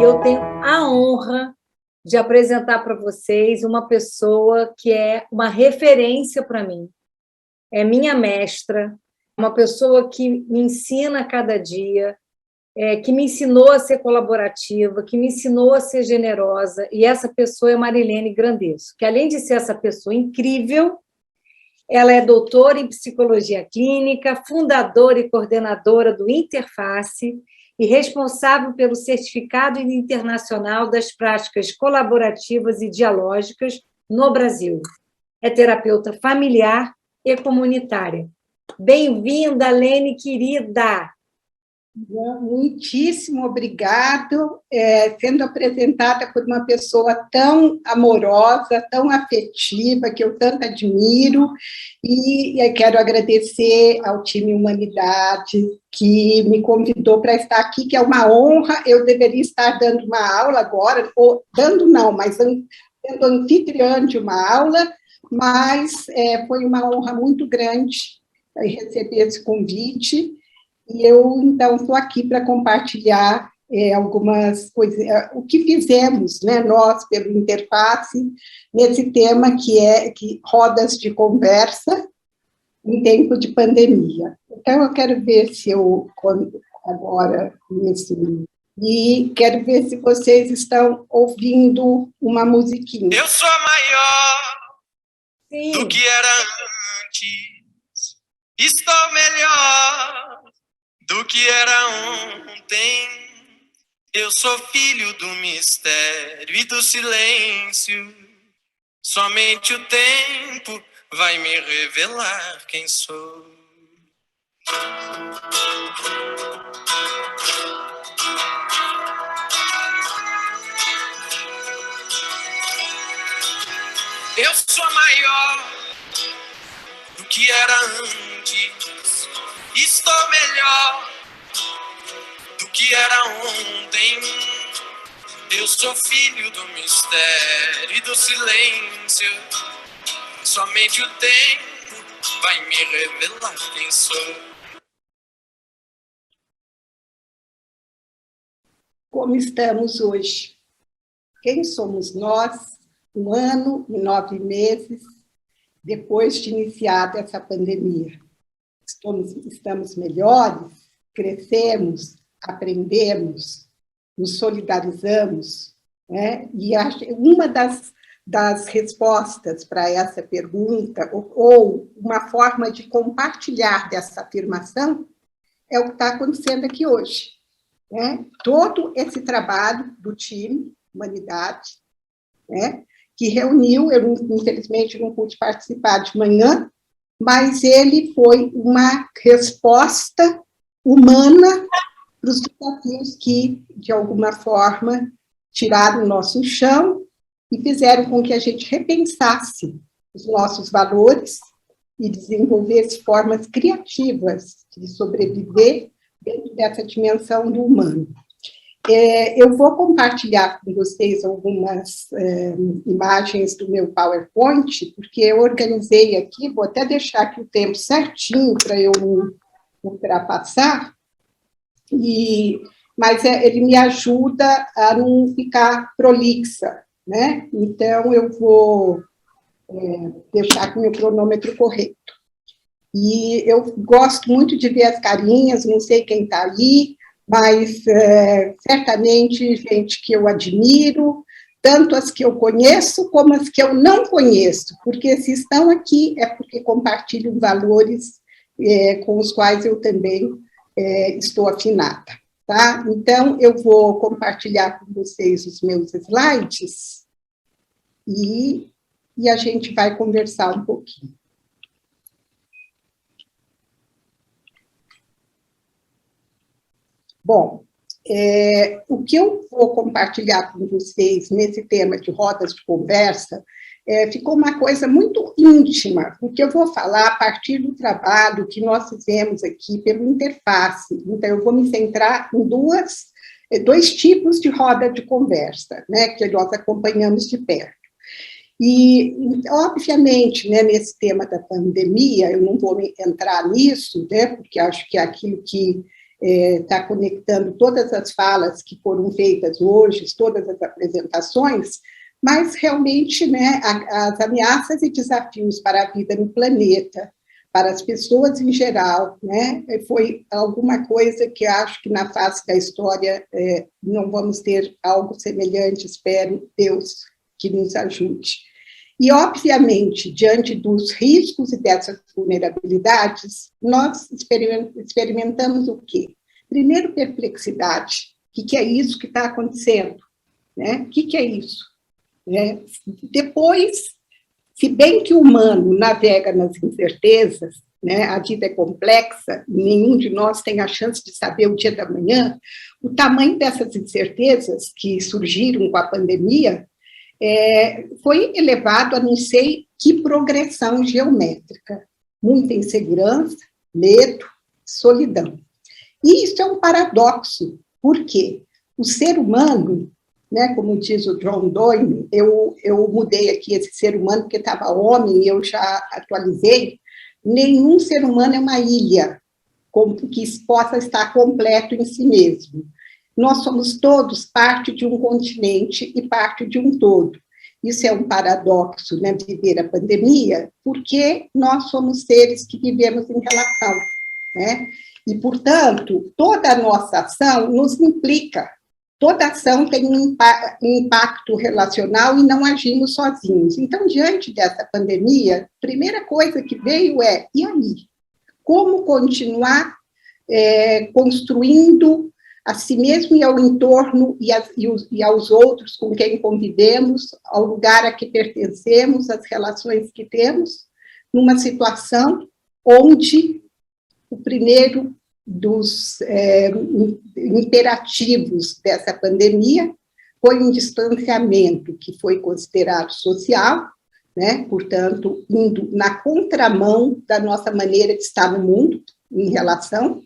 eu tenho a honra de apresentar para vocês uma pessoa que é uma referência para mim. É minha mestra, uma pessoa que me ensina a cada dia, que me ensinou a ser colaborativa, que me ensinou a ser generosa, e essa pessoa é Marilene Grandesso, que além de ser essa pessoa incrível, ela é doutora em psicologia clínica, fundadora e coordenadora do Interface e responsável pelo certificado internacional das práticas colaborativas e dialógicas no Brasil. É terapeuta familiar e comunitária. Bem-vinda, Lene, querida! Muitíssimo obrigado, sendo apresentada por uma pessoa tão amorosa, tão afetiva, que eu tanto admiro, e eu quero agradecer ao time Humanidade, que me convidou para estar aqui, que é uma honra. Eu deveria estar dando uma aula agora, ou dando não, mas sendo anfitriã de uma aula, mas foi uma honra muito grande receber esse convite. E eu, então, estou aqui para compartilhar algumas coisas, o que fizemos, né, nós, pelo Interface, nesse tema que rodas de conversa em tempo de pandemia. Então, eu quero ver se eu, agora, e quero ver se vocês estão ouvindo uma musiquinha. Eu sou maior Sim. do que era antes, estou melhor do que era ontem. Eu sou filho do mistério e do silêncio. Somente o tempo vai me revelar quem sou. Eu sou maior do que era antes, estou melhor do que era ontem. Eu sou filho do mistério e do silêncio. Somente o tempo vai me revelar quem sou. Como estamos hoje? Quem somos nós, 1 ano e 9 meses, depois de iniciada essa pandemia? Estamos melhores? Crescemos? Aprendemos? Nos solidarizamos? Né? E uma das respostas para essa pergunta, ou uma forma de compartilhar dessa afirmação, é o que está acontecendo aqui hoje. Né? Todo esse trabalho do time Humanidade, né, que reuniu, eu infelizmente não pude participar de manhã, mas ele foi uma resposta humana para os desafios que, de alguma forma, tiraram o nosso chão e fizeram com que a gente repensasse os nossos valores e desenvolvesse formas criativas de sobreviver dentro dessa dimensão do humano. Eu vou compartilhar com vocês algumas imagens do meu PowerPoint, porque eu organizei aqui, vou até deixar aqui o tempo certinho para eu não ultrapassar, mas ele me ajuda a não ficar prolixa, né? Então, eu vou deixar aqui o meu cronômetro correto. E eu gosto muito de ver as carinhas, não sei quem está ali, mas certamente gente que eu admiro, tanto as que eu conheço como as que eu não conheço, porque se estão aqui é porque compartilham valores com os quais eu também estou afinada. Tá? Então, eu vou compartilhar com vocês os meus slides e a gente vai conversar um pouquinho. Bom, o que eu vou compartilhar com vocês nesse tema de rodas de conversa ficou uma coisa muito íntima, porque eu vou falar a partir do trabalho que nós fizemos aqui pelo Interface. Então, eu vou me centrar em dois tipos de roda de conversa, né, que nós acompanhamos de perto. E, obviamente, né, nesse tema da pandemia, eu não vou entrar nisso, né, porque acho que é aquilo que está conectando todas as falas que foram feitas hoje, todas as apresentações, mas realmente, né, as ameaças e desafios para a vida no planeta, para as pessoas em geral, né, foi alguma coisa que acho que na face da história não vamos ter algo semelhante, espero, Deus, que nos ajude. E, obviamente, diante dos riscos e dessas vulnerabilidades, nós experimentamos o quê? Primeiro, perplexidade. O que é isso que está acontecendo? Né? O que é isso? Depois, se bem que o humano navega nas incertezas, né, a vida é complexa, nenhum de nós tem a chance de saber o dia da manhã, o tamanho dessas incertezas que surgiram com a pandemia foi elevado a não sei que progressão geométrica. Muita insegurança, medo, solidão. E isso é um paradoxo, porque o ser humano, né, como diz o John Doyle, eu mudei aqui esse ser humano porque estava homem e eu já atualizei, nenhum ser humano é uma ilha que possa estar completo em si mesmo. Nós somos todos parte de um continente e parte de um todo. Isso é um paradoxo, né, viver a pandemia, porque nós somos seres que vivemos em relação, né? E, portanto, toda a nossa ação nos implica. Toda ação tem um impacto relacional e não agimos sozinhos. Então, diante dessa pandemia, a primeira coisa que veio e aí? Como continuar construindo a si mesmo e ao entorno e aos outros com quem convivemos, ao lugar a que pertencemos, às relações que temos, numa situação onde o primeiro dos imperativos dessa pandemia foi um distanciamento que foi considerado social, né? Portanto, indo na contramão da nossa maneira de estar no mundo, em relação,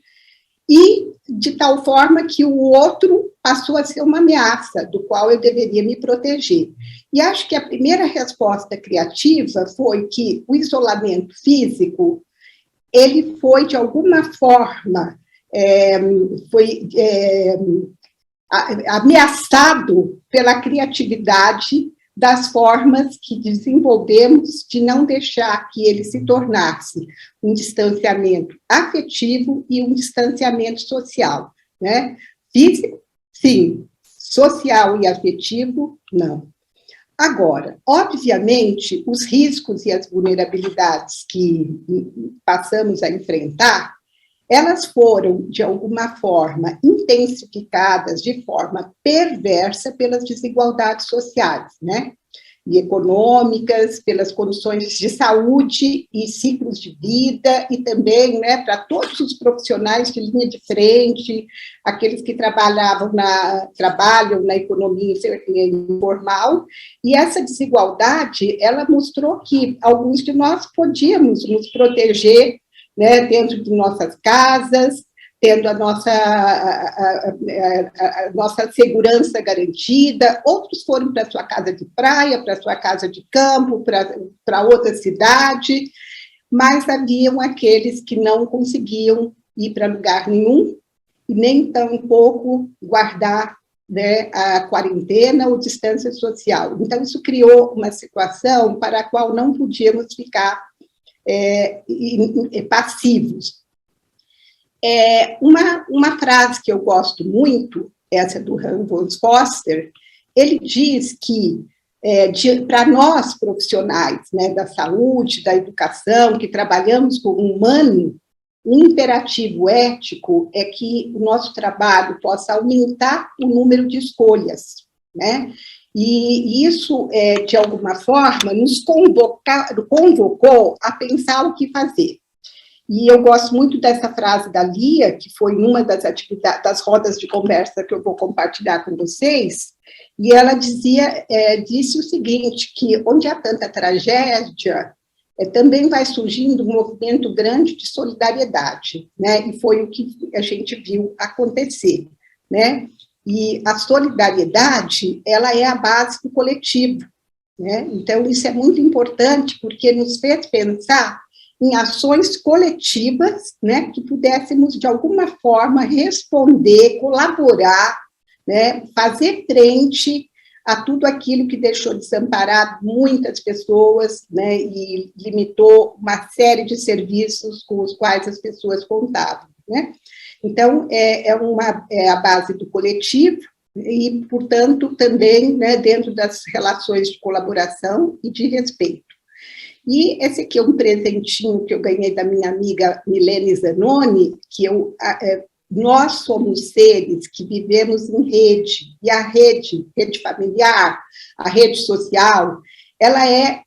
e de tal forma que o outro passou a ser uma ameaça, do qual eu deveria me proteger. E acho que a primeira resposta criativa foi que o isolamento físico, ele foi, de alguma forma, ameaçado pela criatividade das formas que desenvolvemos de não deixar que ele se tornasse um distanciamento afetivo e um distanciamento social, né? Físico, sim. Social e afetivo, não. Agora, obviamente, os riscos e as vulnerabilidades que passamos a enfrentar, elas foram, de alguma forma, intensificadas de forma perversa pelas desigualdades sociais, né? E econômicas, pelas condições de saúde e ciclos de vida, e também, né, para todos os profissionais de linha de frente, aqueles que trabalham na economia informal, e essa desigualdade, ela mostrou que alguns de nós podíamos nos proteger, né, dentro de nossas casas, tendo a nossa segurança garantida, outros foram para a sua casa de praia, para a sua casa de campo, para outra cidade, mas haviam aqueles que não conseguiam ir para lugar nenhum, e nem tampouco guardar, né, a quarentena ou distância social. Então, isso criou uma situação para a qual não podíamos ficar passivos. Uma frase que eu gosto muito, essa do Hans Foster, ele diz que, para nós profissionais, né, da saúde, da educação, que trabalhamos com o humano, um imperativo ético é que o nosso trabalho possa aumentar o número de escolhas, né? E isso, de alguma forma, nos convocou a pensar o que fazer. E eu gosto muito dessa frase da Lia, que foi uma das atividades, das rodas de conversa que eu vou compartilhar com vocês, e ela disse o seguinte, que onde há tanta tragédia, também vai surgindo um movimento grande de solidariedade, né? E foi o que a gente viu acontecer, né? E a solidariedade, ela é a base do coletivo, né? Então, isso é muito importante, porque nos fez pensar em ações coletivas, né, que pudéssemos, de alguma forma, responder, colaborar, né, fazer frente a tudo aquilo que deixou desamparado muitas pessoas, né, e limitou uma série de serviços com os quais as pessoas contavam, né? Então, é a base do coletivo e, portanto, também, né, dentro das relações de colaboração e de respeito. E esse aqui é um presentinho que eu ganhei da minha amiga Milene Zanoni, que nós somos seres que vivemos em rede, e a rede familiar, a rede social, ela é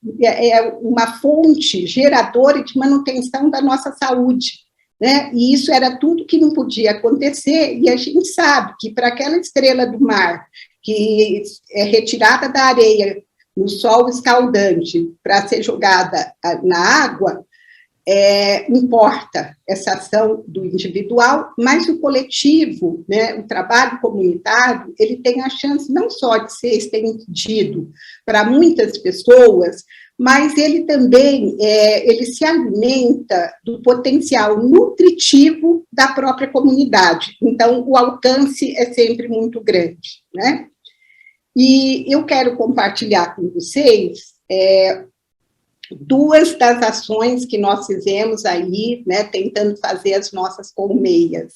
uma fonte geradora de manutenção da nossa saúde, né? E isso era tudo que não podia acontecer, e a gente sabe que para aquela estrela do mar, que é retirada da areia, no sol escaldante, para ser jogada na água, importa essa ação do individual, mas o coletivo, né, o trabalho comunitário, ele tem a chance não só de ser estendido para muitas pessoas, mas ele também ele se alimenta do potencial nutritivo da própria comunidade. Então, o alcance é sempre muito grande, né? E eu quero compartilhar com vocês duas das ações que nós fizemos aí, né, tentando fazer as nossas colmeias.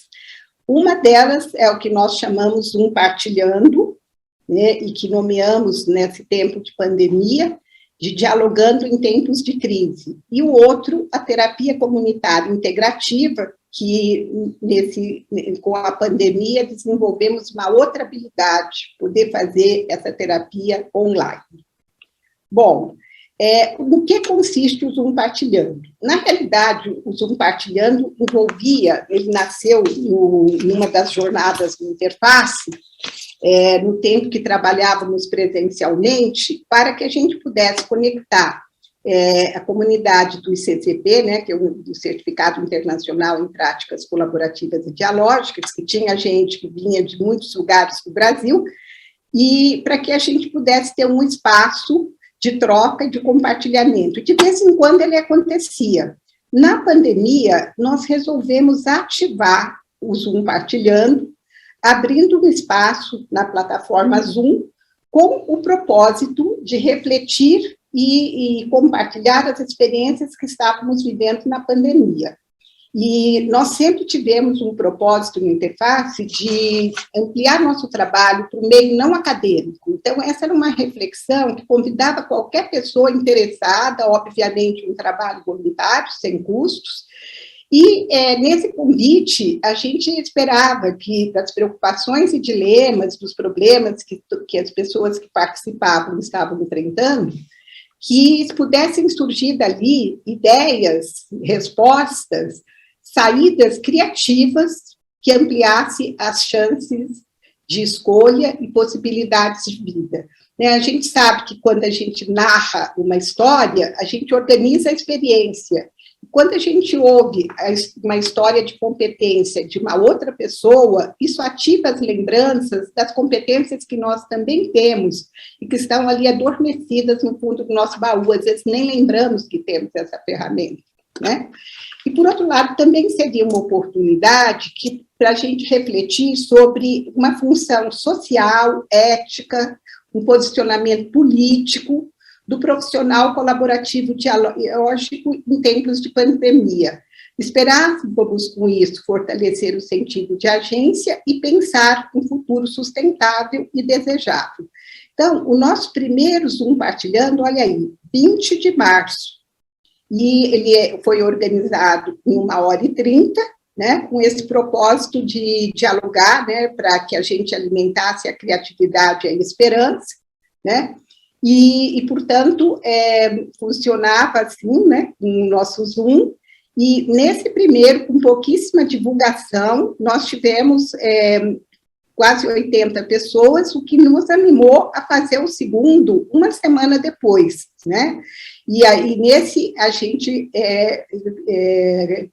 Uma delas é o que nós chamamos um partilhando, né, e que nomeamos nesse tempo de pandemia, de dialogando em tempos de crise. E o outro, a terapia comunitária integrativa, que com a pandemia desenvolvemos uma outra habilidade, poder fazer essa terapia online. Bom, no que consiste o Zoom Partilhando? Na realidade, o Zoom Partilhando ele nasceu numa das jornadas do Interface, no tempo que trabalhávamos presencialmente, para que a gente pudesse conectar a comunidade do ICCP, né, que é o Certificado Internacional em Práticas Colaborativas e Dialógicas, que tinha gente que vinha de muitos lugares do Brasil, e para que a gente pudesse ter um espaço de troca e de compartilhamento. De vez em quando ele acontecia. Na pandemia, nós resolvemos ativar o Zoom Partilhando, abrindo um espaço na plataforma Zoom, com o propósito de refletir e compartilhar as experiências que estávamos vivendo na pandemia. E nós sempre tivemos um propósito no Interface de ampliar nosso trabalho para o meio não acadêmico. Então, essa era uma reflexão que convidava qualquer pessoa interessada, obviamente, em um trabalho voluntário, sem custos. E, nesse convite, a gente esperava que, das preocupações e dilemas, dos problemas que as pessoas que participavam estavam enfrentando, que pudessem surgir dali ideias, respostas, saídas criativas que ampliassem as chances de escolha e possibilidades de vida. A gente sabe que quando a gente narra uma história, a gente organiza a experiência. Quando a gente ouve uma história de competência de uma outra pessoa, isso ativa as lembranças das competências que nós também temos e que estão ali adormecidas no fundo do nosso baú. Às vezes nem lembramos que temos essa ferramenta, né? E, por outro lado, também seria uma oportunidade para a gente refletir sobre uma função social, ética, um posicionamento político do profissional colaborativo dialógico em tempos de pandemia. Esperávamos, com isso, fortalecer o sentido de agência e pensar um futuro sustentável e desejável. Então, o nosso primeiro Zoom Partilhando, olha aí, 20 de março, e ele foi organizado em 1h30, né, com esse propósito de dialogar, né, para que a gente alimentasse a criatividade e a esperança, né, e portanto, funcionava assim, né, no nosso Zoom, e nesse primeiro, com pouquíssima divulgação, nós tivemos quase 80 pessoas, o que nos animou a fazer o segundo uma semana depois, né? E aí, nesse, a gente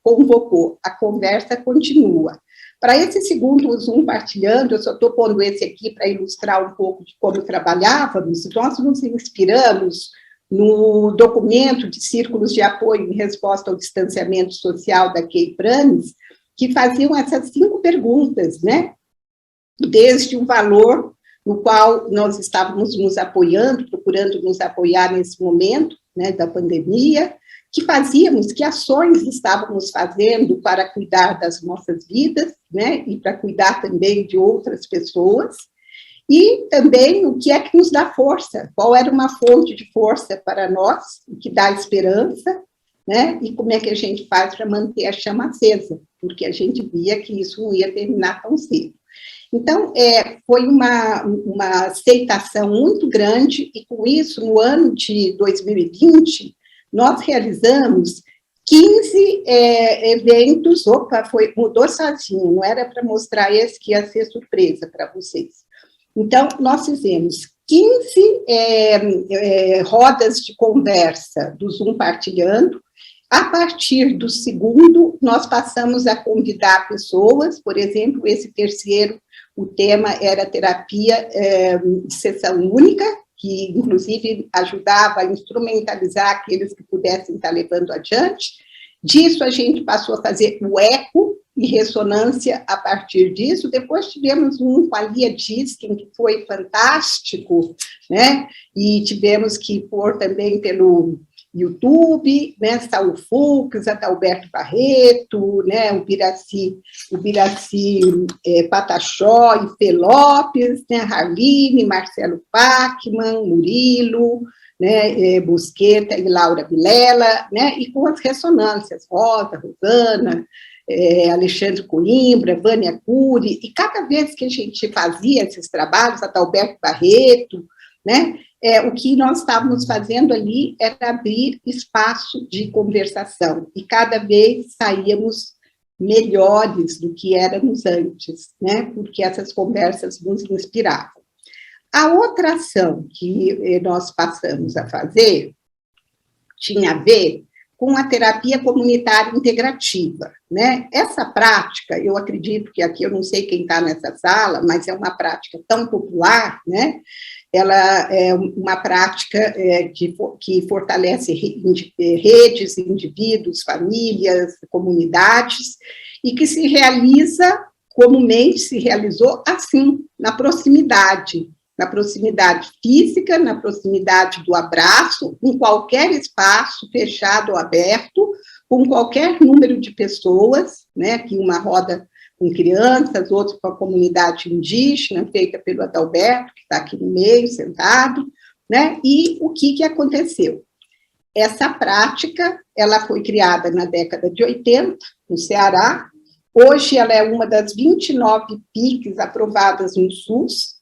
convocou, a conversa continua. Para esse segundo Zoom Partilhando, eu só estou pondo esse aqui para ilustrar um pouco de como trabalhávamos, nós nos inspiramos no documento de círculos de apoio em resposta ao distanciamento social da Kay Pranes, que faziam essas 5 perguntas, né? Desde o valor no qual nós estávamos nos apoiando, procurando nos apoiar nesse momento, né, da pandemia, que ações estávamos fazendo para cuidar das nossas vidas, né, e para cuidar também de outras pessoas, e também o que é que nos dá força, qual era uma fonte de força para nós, o que dá esperança, né, e como é que a gente faz para manter a chama acesa, porque a gente via que isso não ia terminar tão cedo. Então, foi uma aceitação muito grande, e com isso, no ano de 2020, nós realizamos 15 eventos, mudou sozinho, não era para mostrar esse que ia ser surpresa para vocês. Então, nós fizemos 15 rodas de conversa do Zoom Partilhando. A partir do segundo, nós passamos a convidar pessoas, por exemplo, esse terceiro, o tema era terapia de sessão única, que inclusive ajudava a instrumentalizar aqueles que pudessem estar levando adiante. Disso a gente passou a fazer o eco e ressonância a partir disso. Depois tivemos um com a Lia Diskin, que foi fantástico, né? E tivemos que pôr também pelo YouTube, né, Saul Fux, Adalberto Barreto, né, o Biraci Pataxó e Fê Lopes, né, Harline, Marcelo Pacman, Murilo, né, Busqueta e Laura Vilela, né, e com as ressonâncias, Rosa, Rosana, Alexandre Coimbra, Vânia Cury, e cada vez que a gente fazia esses trabalhos, Adalberto Barreto, né, o que nós estávamos fazendo ali era abrir espaço de conversação, e cada vez saíamos melhores do que éramos antes, né, porque essas conversas nos inspiravam. A outra ação que nós passamos a fazer tinha a ver com a terapia comunitária integrativa, né? Essa prática, eu acredito que aqui, eu não sei quem está nessa sala, mas é uma prática tão popular, né? Ela é uma prática que fortalece redes, indivíduos, famílias, comunidades, e que se realiza, comumente se realizou assim, na proximidade física, na proximidade do abraço, em qualquer espaço, fechado ou aberto, com qualquer número de pessoas, né, aqui uma roda com crianças, outros com a comunidade indígena, feita pelo Adalberto, que está aqui no meio, sentado, né, e o que aconteceu? Essa prática, ela foi criada na década de 80, no Ceará, hoje ela é uma das 29 PICs aprovadas no SUS,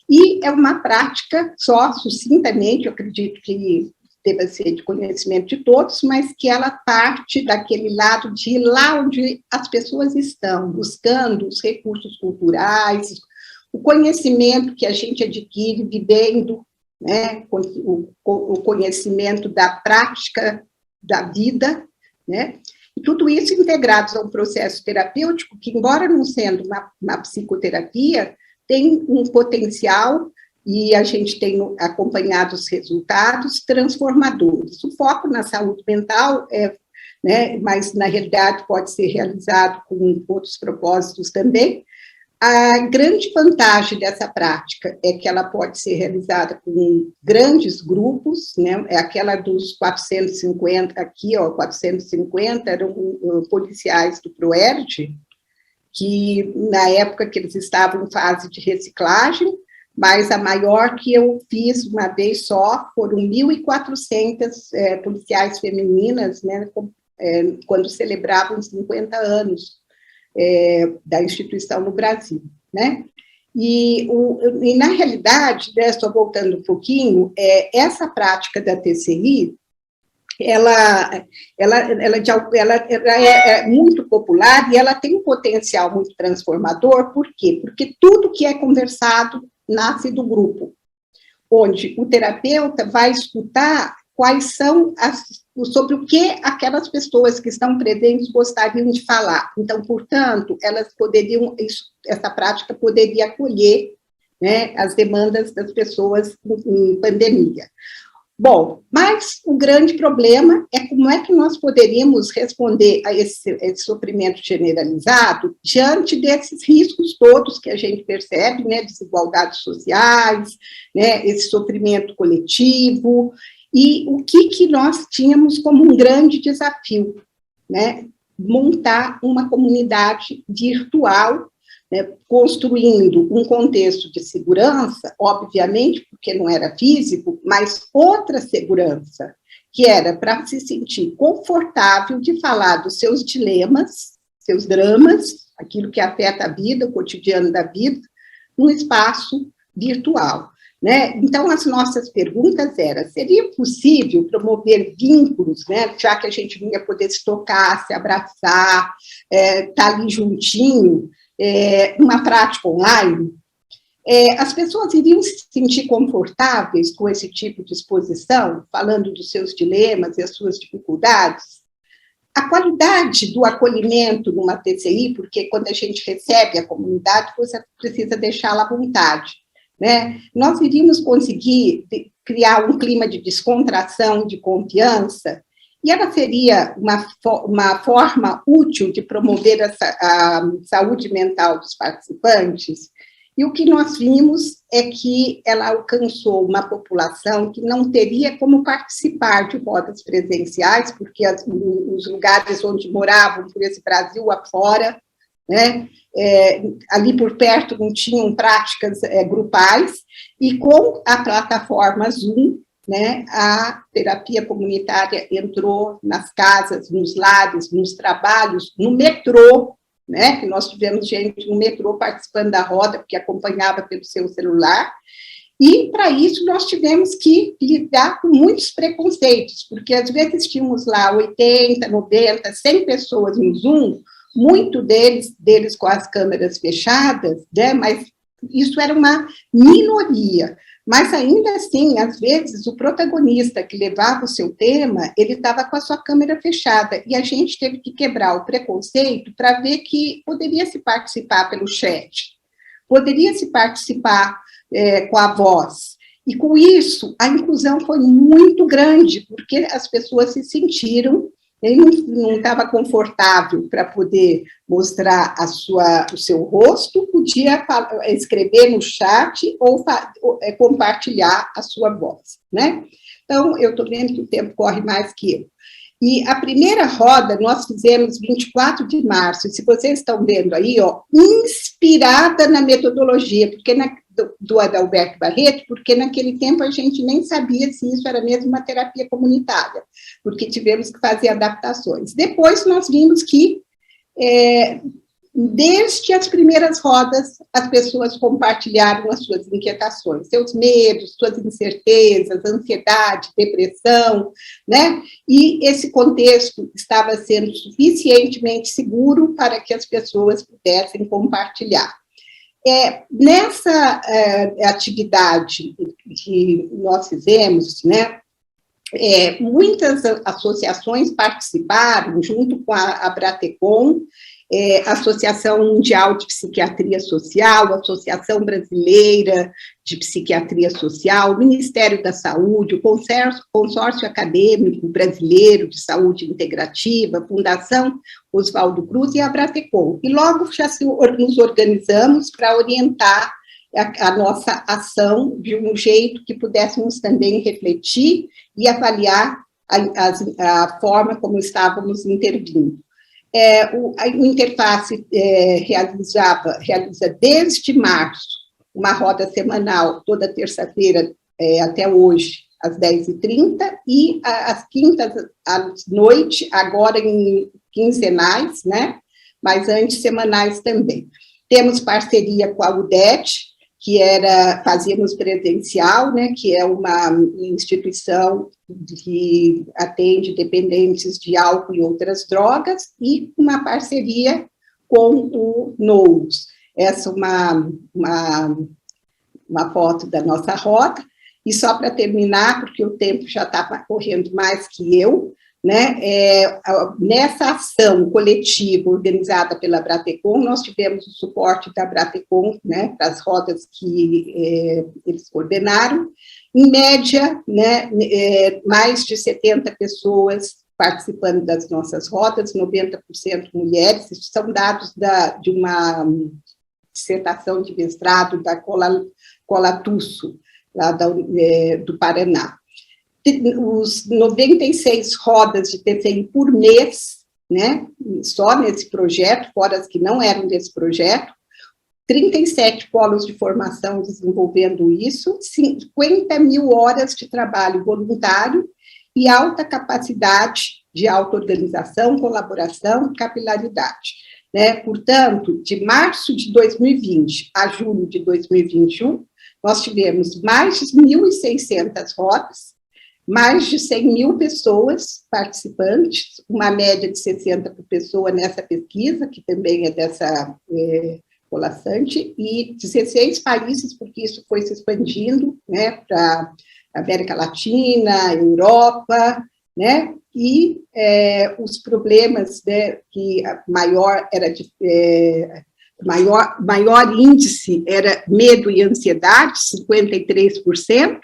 e é uma prática, só sucintamente, eu acredito que deva ser de conhecimento de todos, mas que ela parte daquele lado de lá onde as pessoas estão, buscando os recursos culturais, o conhecimento que a gente adquire vivendo, né, o conhecimento da prática da vida, né, e tudo isso integrados a um processo terapêutico que, embora não sendo uma psicoterapia, tem um potencial, e a gente tem acompanhado os resultados transformadores. O foco na saúde mental né, mas na realidade pode ser realizado com outros propósitos também. A grande vantagem dessa prática é que ela pode ser realizada com grandes grupos, né, é aquela dos 450, aqui, 450 eram policiais do PROERD, que na época que eles estavam em fase de reciclagem, mas a maior que eu fiz uma vez só foram 1.400 policiais femininas, né, quando celebravam 50 anos da instituição no Brasil, né? E na realidade, né, estou voltando um pouquinho, essa prática da TCI, ela é muito popular e ela tem um potencial muito transformador. Por quê? Porque tudo que é conversado nasce do grupo, onde o terapeuta vai escutar quais são sobre o que aquelas pessoas que estão presentes gostariam de falar. Então, portanto, essa prática poderia acolher, né, as demandas das pessoas em pandemia. Bom, mas o grande problema é como é que nós poderíamos responder a esse sofrimento generalizado diante desses riscos todos que a gente percebe, né, desigualdades sociais, né, esse sofrimento coletivo, e o que nós tínhamos como um grande desafio, né, montar uma comunidade virtual, né, construindo um contexto de segurança, obviamente, porque não era físico, mas outra segurança, que era para se sentir confortável de falar dos seus dilemas, seus dramas, aquilo que afeta a vida, o cotidiano da vida, num espaço virtual. Né? Então, as nossas perguntas eram, seria possível promover vínculos, né? Já que a gente não ia poder se tocar, se abraçar, estar ali juntinho, uma prática online? As pessoas iriam se sentir confortáveis com esse tipo de exposição, falando dos seus dilemas e as suas dificuldades? A qualidade do acolhimento numa TCI, porque quando a gente recebe a comunidade, você precisa deixá-la à vontade, né? Nós iríamos conseguir criar um clima de descontração, de confiança, e ela seria uma forma útil de promover a saúde mental dos participantes. E o que nós vimos é que ela alcançou uma população que não teria como participar de rodas presenciais, porque os lugares onde moravam, por esse Brasil afora, né, ali por perto não tinham práticas grupais, e com a plataforma Zoom, né, a terapia comunitária entrou nas casas, nos lares, nos trabalhos, no metrô, né, que nós tivemos gente no metrô participando da roda, porque acompanhava pelo seu celular, e para isso nós tivemos que lidar com muitos preconceitos, porque às vezes tínhamos lá 80, 90, 100 pessoas no Zoom, muito deles com as câmeras fechadas, né, mas isso era uma minoria. Mas, ainda assim, às vezes, o protagonista que levava o seu tema, ele estava com a sua câmera fechada, e a gente teve que quebrar o preconceito para ver que poderia-se participar pelo chat, poderia-se participar com a voz. E, com isso, a inclusão foi muito grande, porque as pessoas se sentiram, ele não estava confortável para poder mostrar o seu rosto, podia escrever no chat ou compartilhar a sua voz, né? Então, eu estou vendo que o tempo corre mais que eu. E a primeira roda nós fizemos 24 de março, e se vocês estão vendo aí, ó, inspirada na metodologia, porque do Adalberto Barreto, porque naquele tempo a gente nem sabia se isso era mesmo uma terapia comunitária, porque tivemos que fazer adaptações. Depois nós vimos que, desde as primeiras rodas, as pessoas compartilharam as suas inquietações, seus medos, suas incertezas, ansiedade, depressão, né? E esse contexto estava sendo suficientemente seguro para que as pessoas pudessem compartilhar. Nessa atividade que nós fizemos, né, muitas associações participaram, junto com a Abratecon, Associação Mundial de Psiquiatria Social, Associação Brasileira de Psiquiatria Social, Ministério da Saúde, o Consórcio Acadêmico Brasileiro de Saúde Integrativa, Fundação Oswaldo Cruz e a Abratecon. E logo já nos organizamos para orientar a nossa ação de um jeito que pudéssemos também refletir e avaliar a forma como estávamos intervindo. A Interface realiza desde março uma roda semanal, toda terça-feira até hoje, às 10h30, e às quintas à noite, agora em quinzenais, né? Mas antes semanais também. Temos parceria com a UDET, que fazíamos presencial, né, que é uma instituição que atende dependentes de álcool e outras drogas, e uma parceria com o NOUS. Essa é uma foto da nossa rota, e só para terminar, porque o tempo já está correndo mais que eu, né, nessa ação coletiva organizada pela Abratecon, nós tivemos o suporte da Abratecon, né, para as rodas que eles coordenaram, Em média, né, mais de 70 pessoas participando das nossas rodas, 90% mulheres. Isso são dados de uma dissertação de mestrado da Colatusso, lá do Paraná. Os 96 rodas de TCI por mês, né, só nesse projeto, fora as que não eram desse projeto, 37 polos de formação desenvolvendo isso, 50 mil horas de trabalho voluntário e alta capacidade de auto-organização, colaboração e capilaridade. Né? Portanto, de março de 2020 a julho de 2021, nós tivemos mais de 1.600 rodas, mais de 100 mil pessoas participantes, uma média de 60 por pessoa nessa pesquisa, que também é dessa Colaçante, e 16 países, porque isso foi se expandindo, né, para América Latina, Europa, né, e os problemas, né, que maior índice era medo e ansiedade, 53%,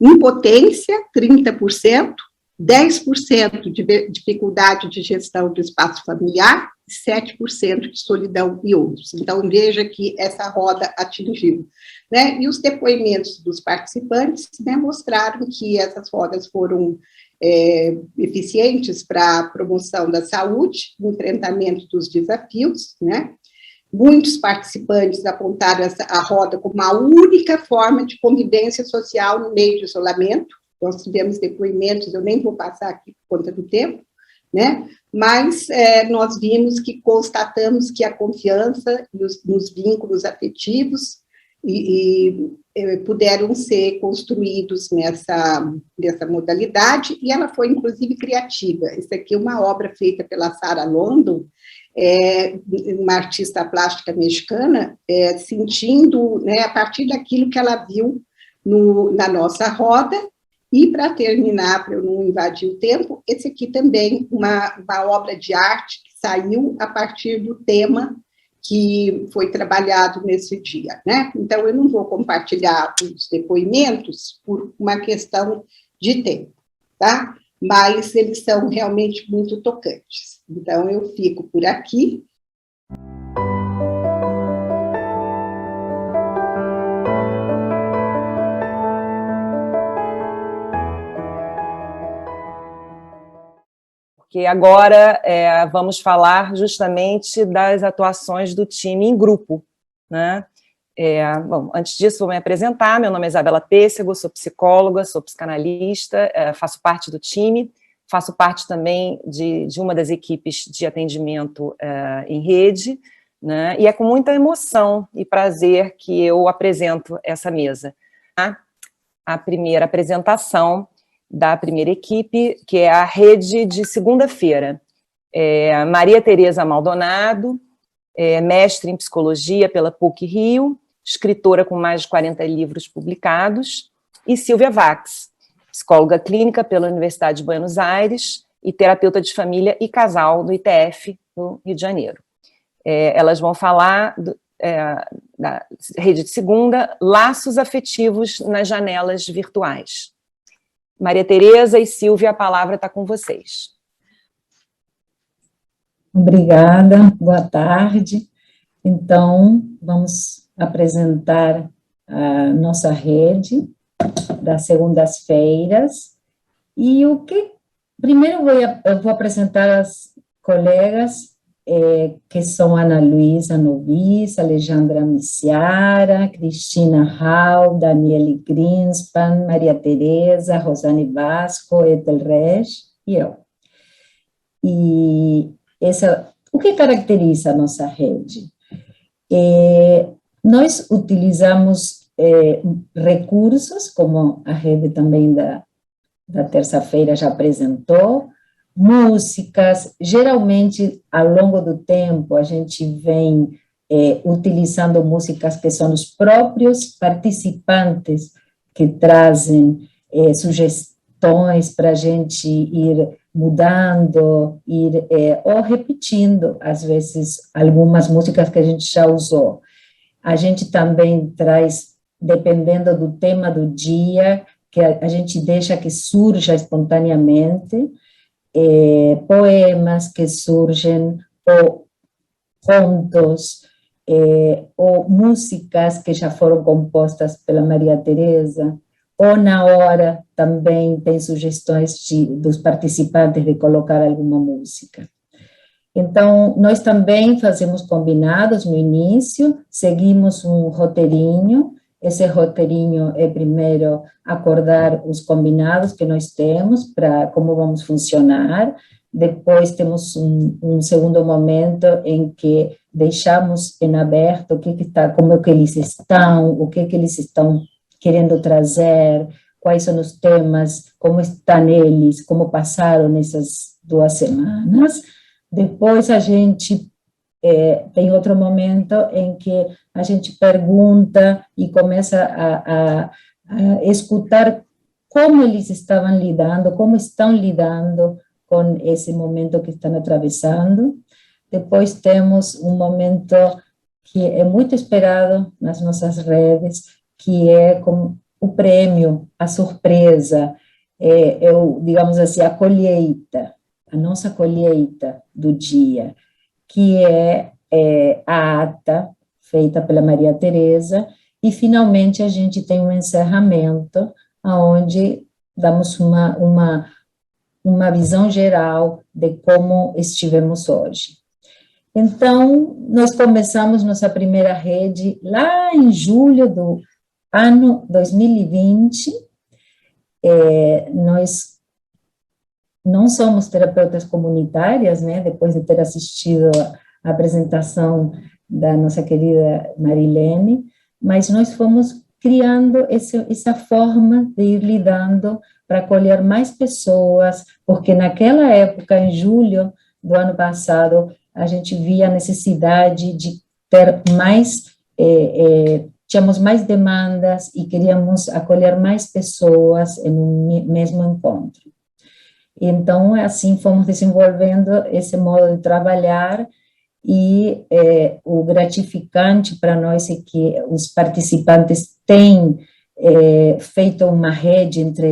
impotência, 30%, 10% de dificuldade de gestão do espaço familiar, 7% de solidão e outros. Então, veja que essa roda atingiu. Né? E os depoimentos dos participantes, né, mostraram que essas rodas foram eficientes para a promoção da saúde, no enfrentamento dos desafios, né? Muitos participantes apontaram a roda como a única forma de convivência social no meio de isolamento. Nós tivemos depoimentos, eu nem vou passar aqui por conta do tempo, né? Mas nós vimos que constatamos que a confiança nos vínculos afetivos puderam ser construídos nessa modalidade, e ela foi, inclusive, criativa. Isso aqui é uma obra feita pela Sarah London, uma artista plástica mexicana, sentindo, né, a partir daquilo que ela viu na nossa roda. E, para terminar, para eu não invadir o tempo, esse aqui também, uma obra de arte que saiu a partir do tema que foi trabalhado nesse dia, né? Então, eu não vou compartilhar os depoimentos por uma questão de tempo, tá? Mas eles são realmente muito tocantes. Então, eu fico por aqui. Porque agora vamos falar justamente das atuações do time em grupo, né? Bom, antes disso, vou me apresentar. Meu nome é Isabela Pêssego, sou psicóloga, sou psicanalista, faço parte do time, faço parte também de uma das equipes de atendimento em rede, né? E é com muita emoção e prazer que eu apresento essa mesa. A primeira apresentação da primeira equipe, que é a rede de segunda-feira. Maria Tereza Maldonado, mestre em psicologia pela PUC-Rio, escritora com mais de 40 livros publicados, e Silvia Vax, psicóloga clínica pela Universidade de Buenos Aires e terapeuta de família e casal do ITF, no Rio de Janeiro. Elas vão falar da rede de segunda, laços afetivos nas janelas virtuais. Maria Tereza e Silvia, a palavra está com vocês. Obrigada, boa tarde. Então, vamos apresentar a nossa rede das segundas-feiras. E primeiro eu vou apresentar as colegas, que são Ana Luísa Novis, Alejandra Miciara, Cristina Hall, Daniele Greenspan, Maria Tereza, Rosane Vasco, Ethel Resch e eu. E o que caracteriza a nossa rede? Nós utilizamos recursos, como a rede também da terça-feira já apresentou, músicas, geralmente, ao longo do tempo, a gente vem utilizando músicas que são os próprios participantes que trazem sugestões para a gente ir mudando, ou repetindo, às vezes, algumas músicas que a gente já usou. A gente também traz dependendo do tema do dia, que a gente deixa que surja espontaneamente, poemas que surgem, ou contos, ou músicas que já foram compostas pela Maria Teresa, ou na hora também tem sugestões dos participantes de colocar alguma música. Então, nós também fazemos combinados no início, seguimos um roteirinho. Esse roteirinho é primeiro acordar os combinados que nós temos para como vamos funcionar. Depois temos um segundo momento em que deixamos em aberto o que está, como é que eles estão, o que eles estão querendo trazer, quais são os temas, como estão eles, como passaram nessas 2 semanas. Depois a gente tem outro momento em que a gente pergunta e começa a escutar como eles estavam lidando, como estão lidando com esse momento que estão atravessando. Depois temos um momento que é muito esperado nas nossas redes, que é como o prêmio, a surpresa, digamos assim, a colheita, a nossa colheita do dia, que é a ata feita pela Maria Teresa, e finalmente a gente tem um encerramento, onde damos uma visão geral de como estivemos hoje. Então, nós começamos nossa primeira rede lá em julho do ano 2020, nós não somos terapeutas comunitárias, né, depois de ter assistido a apresentação da nossa querida Marilene, mas nós fomos criando essa forma de ir lidando para acolher mais pessoas, porque naquela época, em julho do ano passado, a gente via a necessidade de ter mais, tínhamos mais demandas e queríamos acolher mais pessoas em um mesmo encontro. Então, assim, fomos desenvolvendo esse modo de trabalhar, e o gratificante para nós é que os participantes têm feito uma rede entre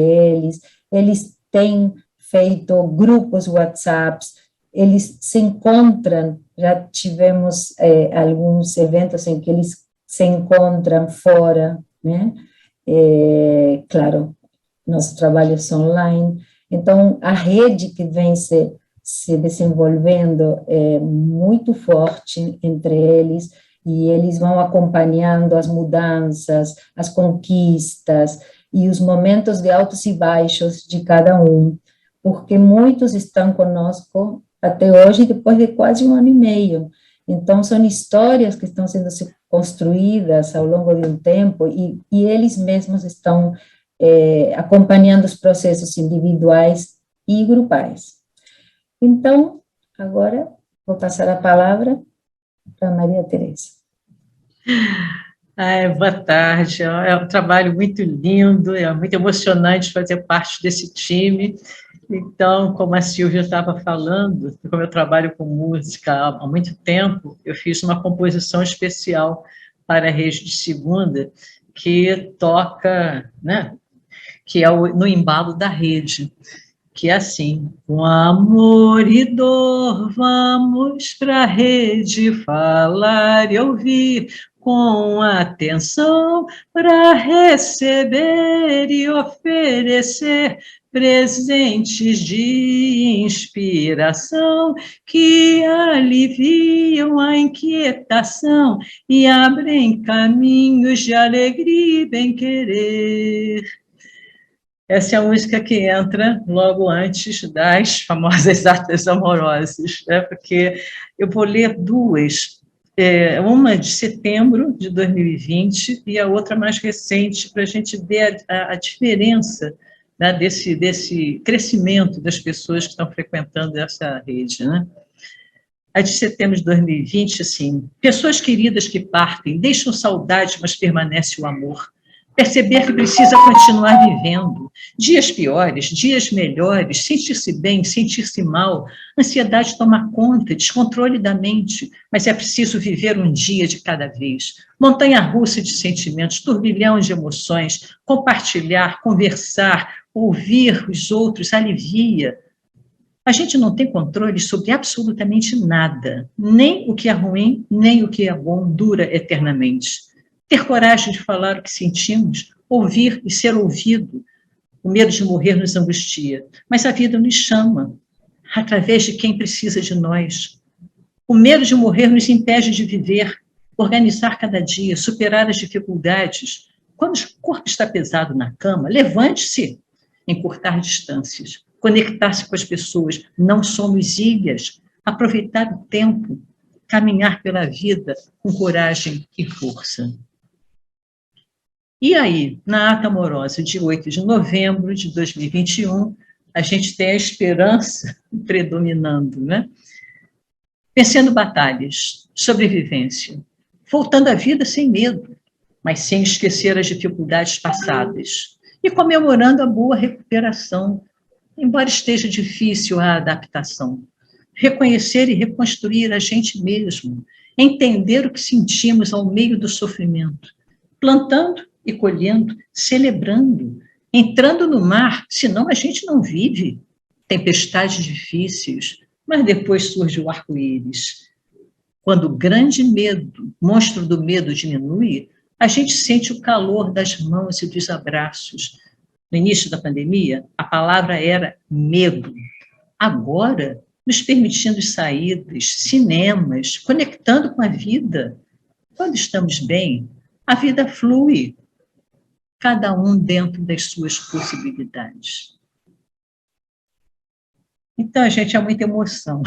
eles têm feito grupos WhatsApps, eles se encontram, já tivemos alguns eventos em que eles se encontram fora, né? Claro, nossos trabalhos online. Então, a rede que vem se desenvolvendo é muito forte entre eles, e eles vão acompanhando as mudanças, as conquistas e os momentos de altos e baixos de cada um, porque muitos estão conosco até hoje, depois de quase 1 ano e meio. Então, são histórias que estão sendo construídas ao longo de um tempo, e eles mesmos estão acompanhando os processos individuais e grupais. Então, agora vou passar a palavra para Maria Teresa. Boa tarde, é um trabalho muito lindo, é muito emocionante fazer parte desse time. Então, como a Silvia estava falando, como eu trabalho com música há muito tempo, eu fiz uma composição especial para a Rede de Segunda, que toca, né, que é no embalo da rede, que é assim: com amor e dor vamos para a rede falar e ouvir, com atenção para receber e oferecer presentes de inspiração que aliviam a inquietação e abrem caminhos de alegria e bem-querer. Essa é a música que entra logo antes das famosas atas amorosas, né? Porque eu vou ler 2, uma de setembro de 2020 e a outra mais recente, para a gente ver a diferença, né, desse crescimento das pessoas que estão frequentando essa rede, né? A de setembro de 2020, assim: pessoas queridas que partem, deixam saudade, mas permanece o amor. Perceber que precisa continuar vivendo. Dias piores, dias melhores, sentir-se bem, sentir-se mal, ansiedade toma conta, descontrole da mente, mas é preciso viver um dia de cada vez. Montanha-russa de sentimentos, turbilhão de emoções, compartilhar, conversar, ouvir os outros alivia. A gente não tem controle sobre absolutamente nada, nem o que é ruim, nem o que é bom dura eternamente. Ter coragem de falar o que sentimos, ouvir e ser ouvido. O medo de morrer nos angustia, mas a vida nos chama, através de quem precisa de nós. O medo de morrer nos impede de viver, organizar cada dia, superar as dificuldades. Quando o corpo está pesado na cama, levante-se, encurtar distâncias, conectar-se com as pessoas. Não somos ilhas. Aproveitar o tempo, caminhar pela vida com coragem e força. E aí, na ata amorosa de 8 de novembro de 2021, a gente tem a esperança predominando, né? Vencendo batalhas, sobrevivência, voltando à vida sem medo, mas sem esquecer as dificuldades passadas, e comemorando a boa recuperação, embora esteja difícil a adaptação. Reconhecer e reconstruir a gente mesmo, entender o que sentimos ao meio do sofrimento, plantando e colhendo, celebrando, entrando no mar, senão a gente não vive. Tempestades difíceis, mas depois surge o arco-íris. Quando o grande medo, monstro do medo diminui, a gente sente o calor das mãos e dos abraços. No início da pandemia, a palavra era medo. Agora, nos permitindo saídas, cinemas, conectando com a vida. Quando estamos bem, a vida flui, cada um dentro das suas possibilidades. Então, gente, é muita emoção.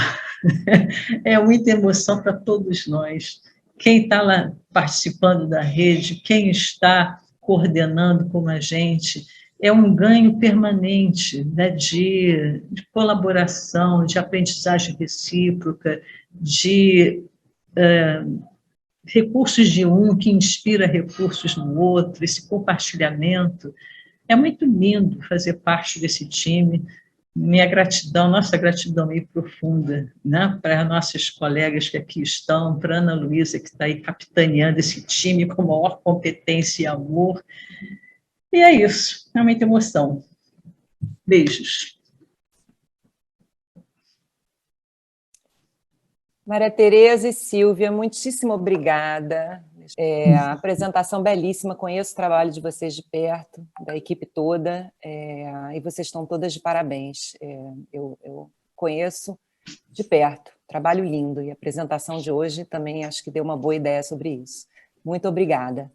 É muita emoção para todos nós. Quem está lá participando da rede, quem está coordenando como a gente, é um ganho permanente, né, de colaboração, de aprendizagem recíproca, de recursos de um que inspira recursos no outro, esse compartilhamento. É muito lindo fazer parte desse time. Minha gratidão, nossa gratidão aí profunda, né, para nossas colegas que aqui estão, para a Ana Luísa, que está aí capitaneando esse time com maior competência e amor. E é isso, é muita emoção. Beijos. Maria Tereza e Silvia, muitíssimo obrigada. A apresentação belíssima, conheço o trabalho de vocês de perto, da equipe toda, e vocês estão todas de parabéns. Eu conheço de perto, trabalho lindo, e a apresentação de hoje também acho que deu uma boa ideia sobre isso. Muito obrigada.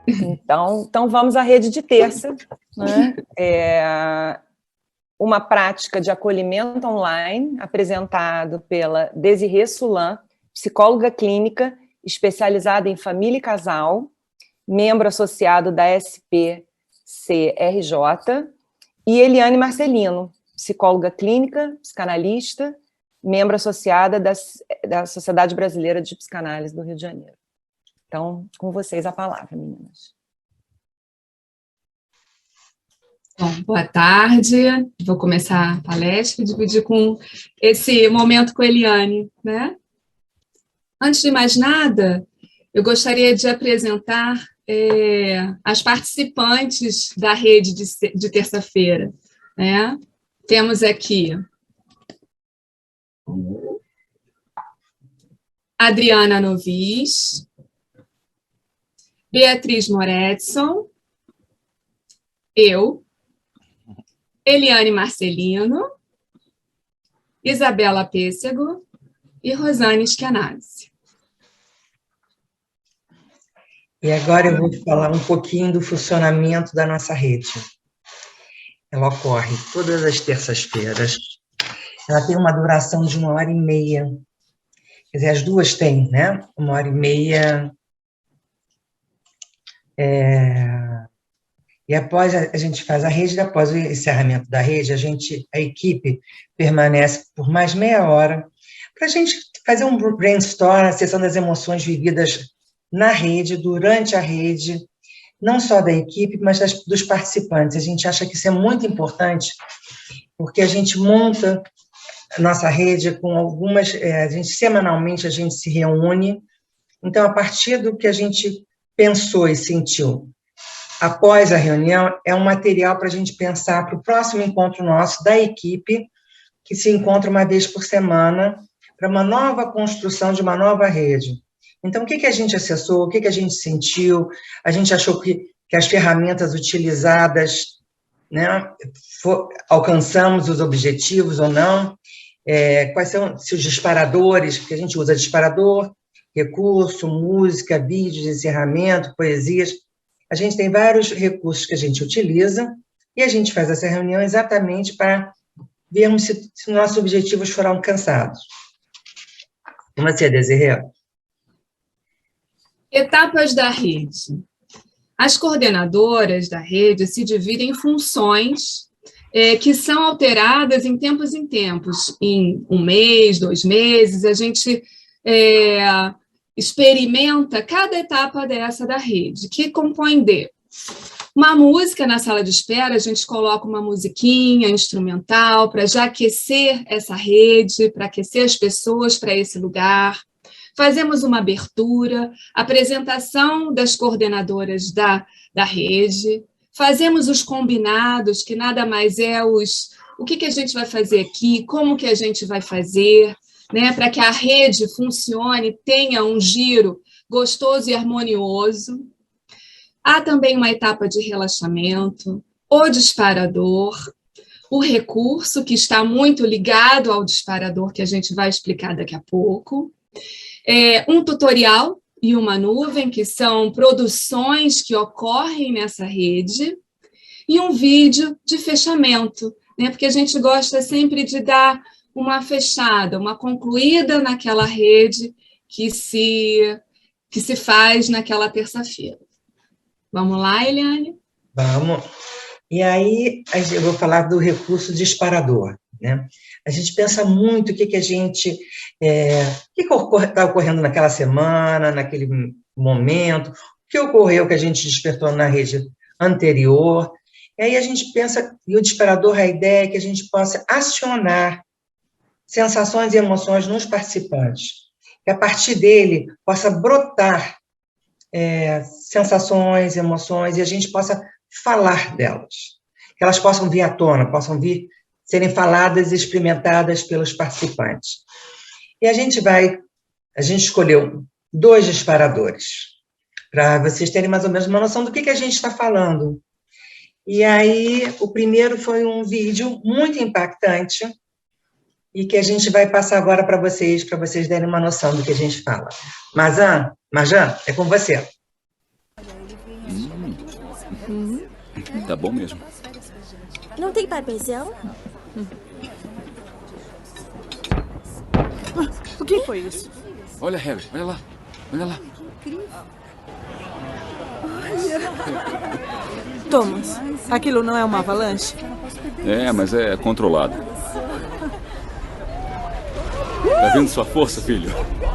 Então vamos à rede de terça, né? Uma prática de acolhimento online apresentado pela Desirê Sulan, psicóloga clínica especializada em família e casal, membro associado da SPCRJ, e Eliane Marcelino, psicóloga clínica, psicanalista, membro associada da Sociedade Brasileira de Psicanálise do Rio de Janeiro. Então, com vocês a palavra, meninas. Bom, boa tarde. Vou começar a palestra e dividir com esse momento com a Eliane, né? Antes de mais nada, eu gostaria de apresentar as participantes da rede de terça-feira, né? Temos aqui Adriana Novis, Beatriz Moretson, eu, Eliane Marcelino, Isabela Pêssego e Rosane Schianazzi. E agora eu vou falar um pouquinho do funcionamento da nossa rede. Ela ocorre todas as terças-feiras. Ela tem uma duração de 1h30. Quer dizer, as duas têm, né? 1h30. E após a gente faz a rede, após o encerramento da rede, a equipe permanece por mais meia hora para a gente fazer um brainstorm, a sessão das emoções vividas na rede, durante a rede, não só da equipe, mas dos participantes. A gente acha que isso é muito importante, porque a gente monta a nossa rede com algumas... semanalmente, a gente se reúne. Então, a partir do que a gente pensou e sentiu após a reunião, é um material para a gente pensar para o próximo encontro nosso da equipe, que se encontra uma vez por semana, para uma nova construção de uma nova rede. Então, o que a gente acessou, o que a gente sentiu, a gente achou que as ferramentas utilizadas, né, alcançamos os objetivos ou não, quais são se os disparadores, porque a gente usa disparador, recurso, música, vídeos, encerramento, poesias. A gente tem vários recursos que a gente utiliza e a gente faz essa reunião exatamente para vermos se nossos objetivos foram alcançados. E você, Desirê? Etapas da rede. As coordenadoras da rede se dividem em funções que são alteradas em tempos. Em 1 mês, 2 meses, a gente experimenta cada etapa dessa da rede, que compõe de uma música na sala de espera, a gente coloca uma musiquinha instrumental para já aquecer essa rede, para aquecer as pessoas para esse lugar. Fazemos uma abertura, apresentação das coordenadoras da rede, fazemos os combinados, que nada mais é o que a gente vai fazer aqui, como que a gente vai fazer, né, para que a rede funcione, tenha um giro gostoso e harmonioso. Há também uma etapa de relaxamento, o disparador, o recurso, que está muito ligado ao disparador, que a gente vai explicar daqui a pouco, um tutorial e uma nuvem, que são produções que ocorrem nessa rede, e um vídeo de fechamento, né, porque a gente gosta sempre de dar uma fechada, uma concluída naquela rede que se faz naquela terça-feira. Vamos lá, Eliane? Vamos. E aí, eu vou falar do recurso disparador, né? A gente pensa muito o que a gente... o que está ocorrendo naquela semana, naquele momento, o que ocorreu que a gente despertou na rede anterior. E aí a gente pensa, e o disparador, a ideia é que a gente possa acionar sensações e emoções nos participantes, que a partir dele possa brotar sensações, emoções, e a gente possa falar delas, que elas possam vir à tona, possam serem faladas e experimentadas pelos participantes. E a gente escolheu 2 disparadores, para vocês terem mais ou menos uma noção do que a gente está falando. E aí, o primeiro foi um vídeo muito impactante, e que a gente vai passar agora para vocês darem uma noção do que a gente fala. Marjan, é com você. Tá bom mesmo. Não tem papelzão? O que foi isso? Olha, Harry, olha lá. Olha lá. Thomas, aquilo não é uma avalanche? Mas é controlado. Tá vendo sua força, filho?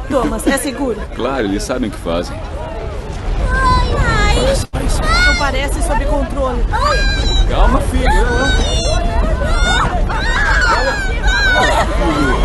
Thomas, é seguro? Claro, eles sabem o que fazem. Não parece sob controle. Calma, filho. Olha, filho.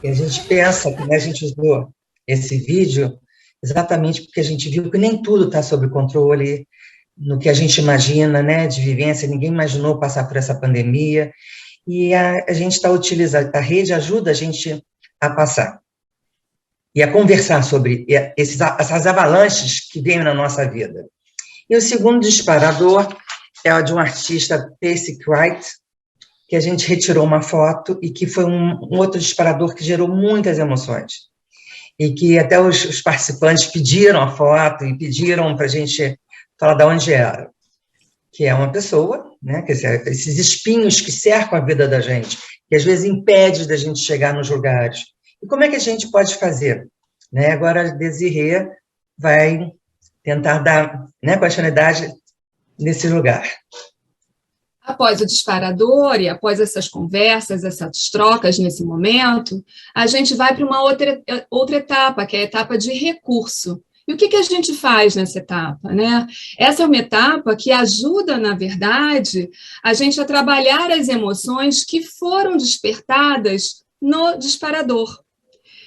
E a gente pensa que a gente usou esse vídeo exatamente porque a gente viu que nem tudo está sob controle, no que a gente imagina, né, de vivência, ninguém imaginou passar por essa pandemia, e a gente está utilizando, a rede ajuda a gente a passar, e a conversar sobre essas avalanches que vêm na nossa vida. E o segundo disparador é o de um artista, Percy Wright, que a gente retirou uma foto e que foi um outro disparador que gerou muitas emoções. E que até os participantes pediram a foto e pediram para a gente falar de onde era. Que é uma pessoa né? Quer dizer, esses espinhos que cercam a vida da gente, que às vezes impede da gente chegar nos lugares. E como é que a gente pode fazer? Né? Agora a Desirê vai tentar dar, né, continuidade nesse lugar. Após o disparador e após essas conversas, essas trocas nesse momento, a gente vai para uma outra etapa, que é a etapa de recurso. E o que a gente faz nessa etapa, né? Essa é uma etapa que ajuda, na verdade, a gente a trabalhar as emoções que foram despertadas no disparador.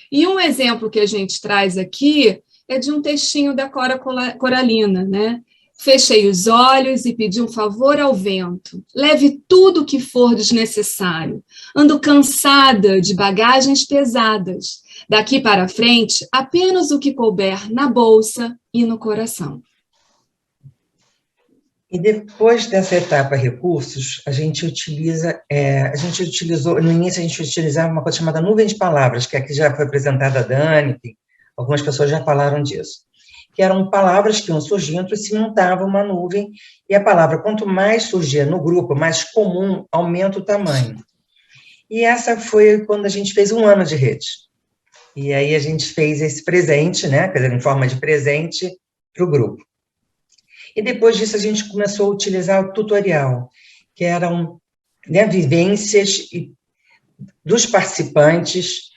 E um exemplo que a gente traz aqui é de um textinho da Cora Coralina, né? Fechei os olhos e pedi um favor ao vento. Leve tudo o que for desnecessário. Ando cansada de bagagens pesadas. Daqui para frente, apenas o que couber na bolsa e no coração. E depois dessa etapa recursos, a gente utilizou, no início a gente utilizava uma coisa chamada nuvem de palavras, que aqui já foi apresentada a Dani, algumas pessoas já falaram disso, que eram palavras que iam surgindo e se montava uma nuvem, e a palavra, quanto mais surgia no grupo, mais comum, aumenta o tamanho. E essa foi quando a gente fez 1 ano de rede. E aí a gente fez esse presente, né, quer dizer, em forma de presente para o grupo. E depois disso a gente começou a utilizar o tutorial, que eram, né, vivências dos participantes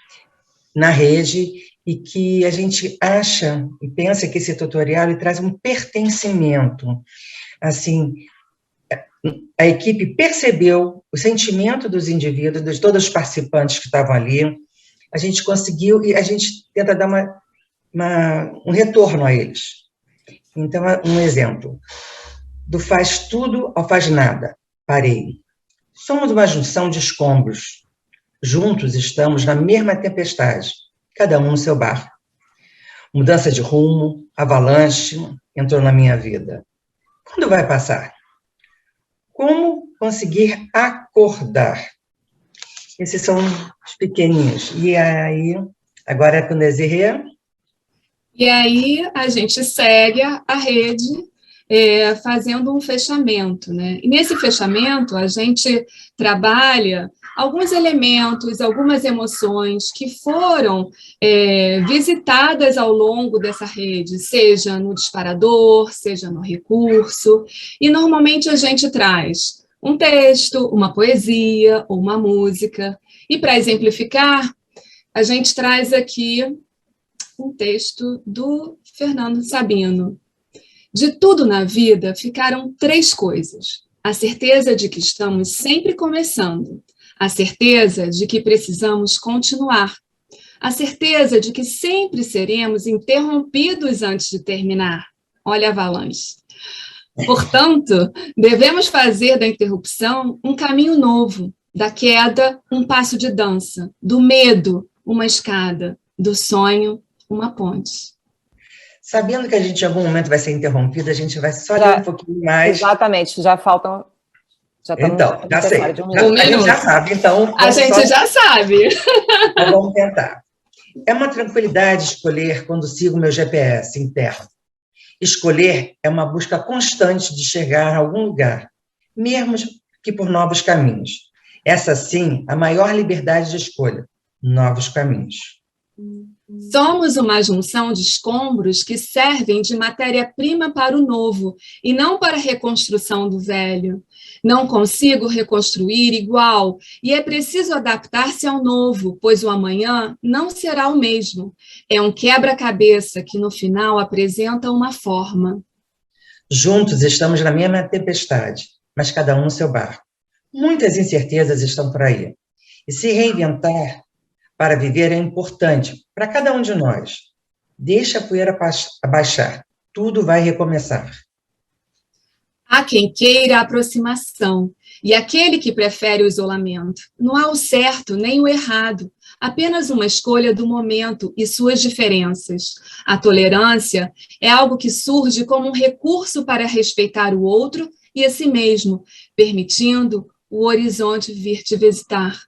na rede, e que a gente acha e pensa que esse tutorial ele traz um pertencimento. Assim, a equipe percebeu o sentimento dos indivíduos, de todos os participantes que estavam ali, a gente conseguiu, e a gente tenta dar um retorno a eles. Então, um exemplo, do faz tudo ao faz nada, parei. Somos uma junção de escombros, juntos estamos na mesma tempestade, cada um no seu barco. Mudança de rumo, avalanche, entrou na minha vida. Quando vai passar? Como conseguir acordar? Esses são os pequeninhos. E aí, agora é com o Desirê. E aí a gente segue a rede fazendo um fechamento, né? E nesse fechamento a gente trabalha alguns elementos, algumas emoções que foram visitadas ao longo dessa rede, seja no disparador, seja no recurso, e normalmente a gente traz um texto, uma poesia ou uma música, e para exemplificar, a gente traz aqui um texto do Fernando Sabino. De tudo na vida ficaram 3 coisas: a certeza de que estamos sempre começando, a certeza de que precisamos continuar, a certeza de que sempre seremos interrompidos antes de terminar. Olha a avalanche. Portanto, devemos fazer da interrupção um caminho novo, da queda um passo de dança, do medo uma escada, do sonho uma ponte. Sabendo que a gente em algum momento vai ser interrompido, a gente vai só ler um pouquinho mais. Exatamente, já faltam... Então, já sei. A gente já sabe, então... A gente já sabe. Então, vamos tentar. É uma tranquilidade escolher quando sigo meu GPS interno. Escolher é uma busca constante de chegar a algum lugar, mesmo que por novos caminhos. Essa, sim, a maior liberdade de escolha, novos caminhos. Somos uma junção de escombros que servem de matéria-prima para o novo e não para a reconstrução do velho. Não consigo reconstruir igual e é preciso adaptar-se ao novo, pois o amanhã não será o mesmo. É um quebra-cabeça que no final apresenta uma forma. Juntos estamos na mesma tempestade, mas cada um no seu barco. Muitas incertezas estão por aí. E se reinventar para viver é importante para cada um de nós. Deixa a poeira abaixar, tudo vai recomeçar. Há quem queira a aproximação, e aquele que prefere o isolamento. Não há o certo nem o errado, apenas uma escolha do momento e suas diferenças. A tolerância é algo que surge como um recurso para respeitar o outro e a si mesmo, permitindo o horizonte vir te visitar.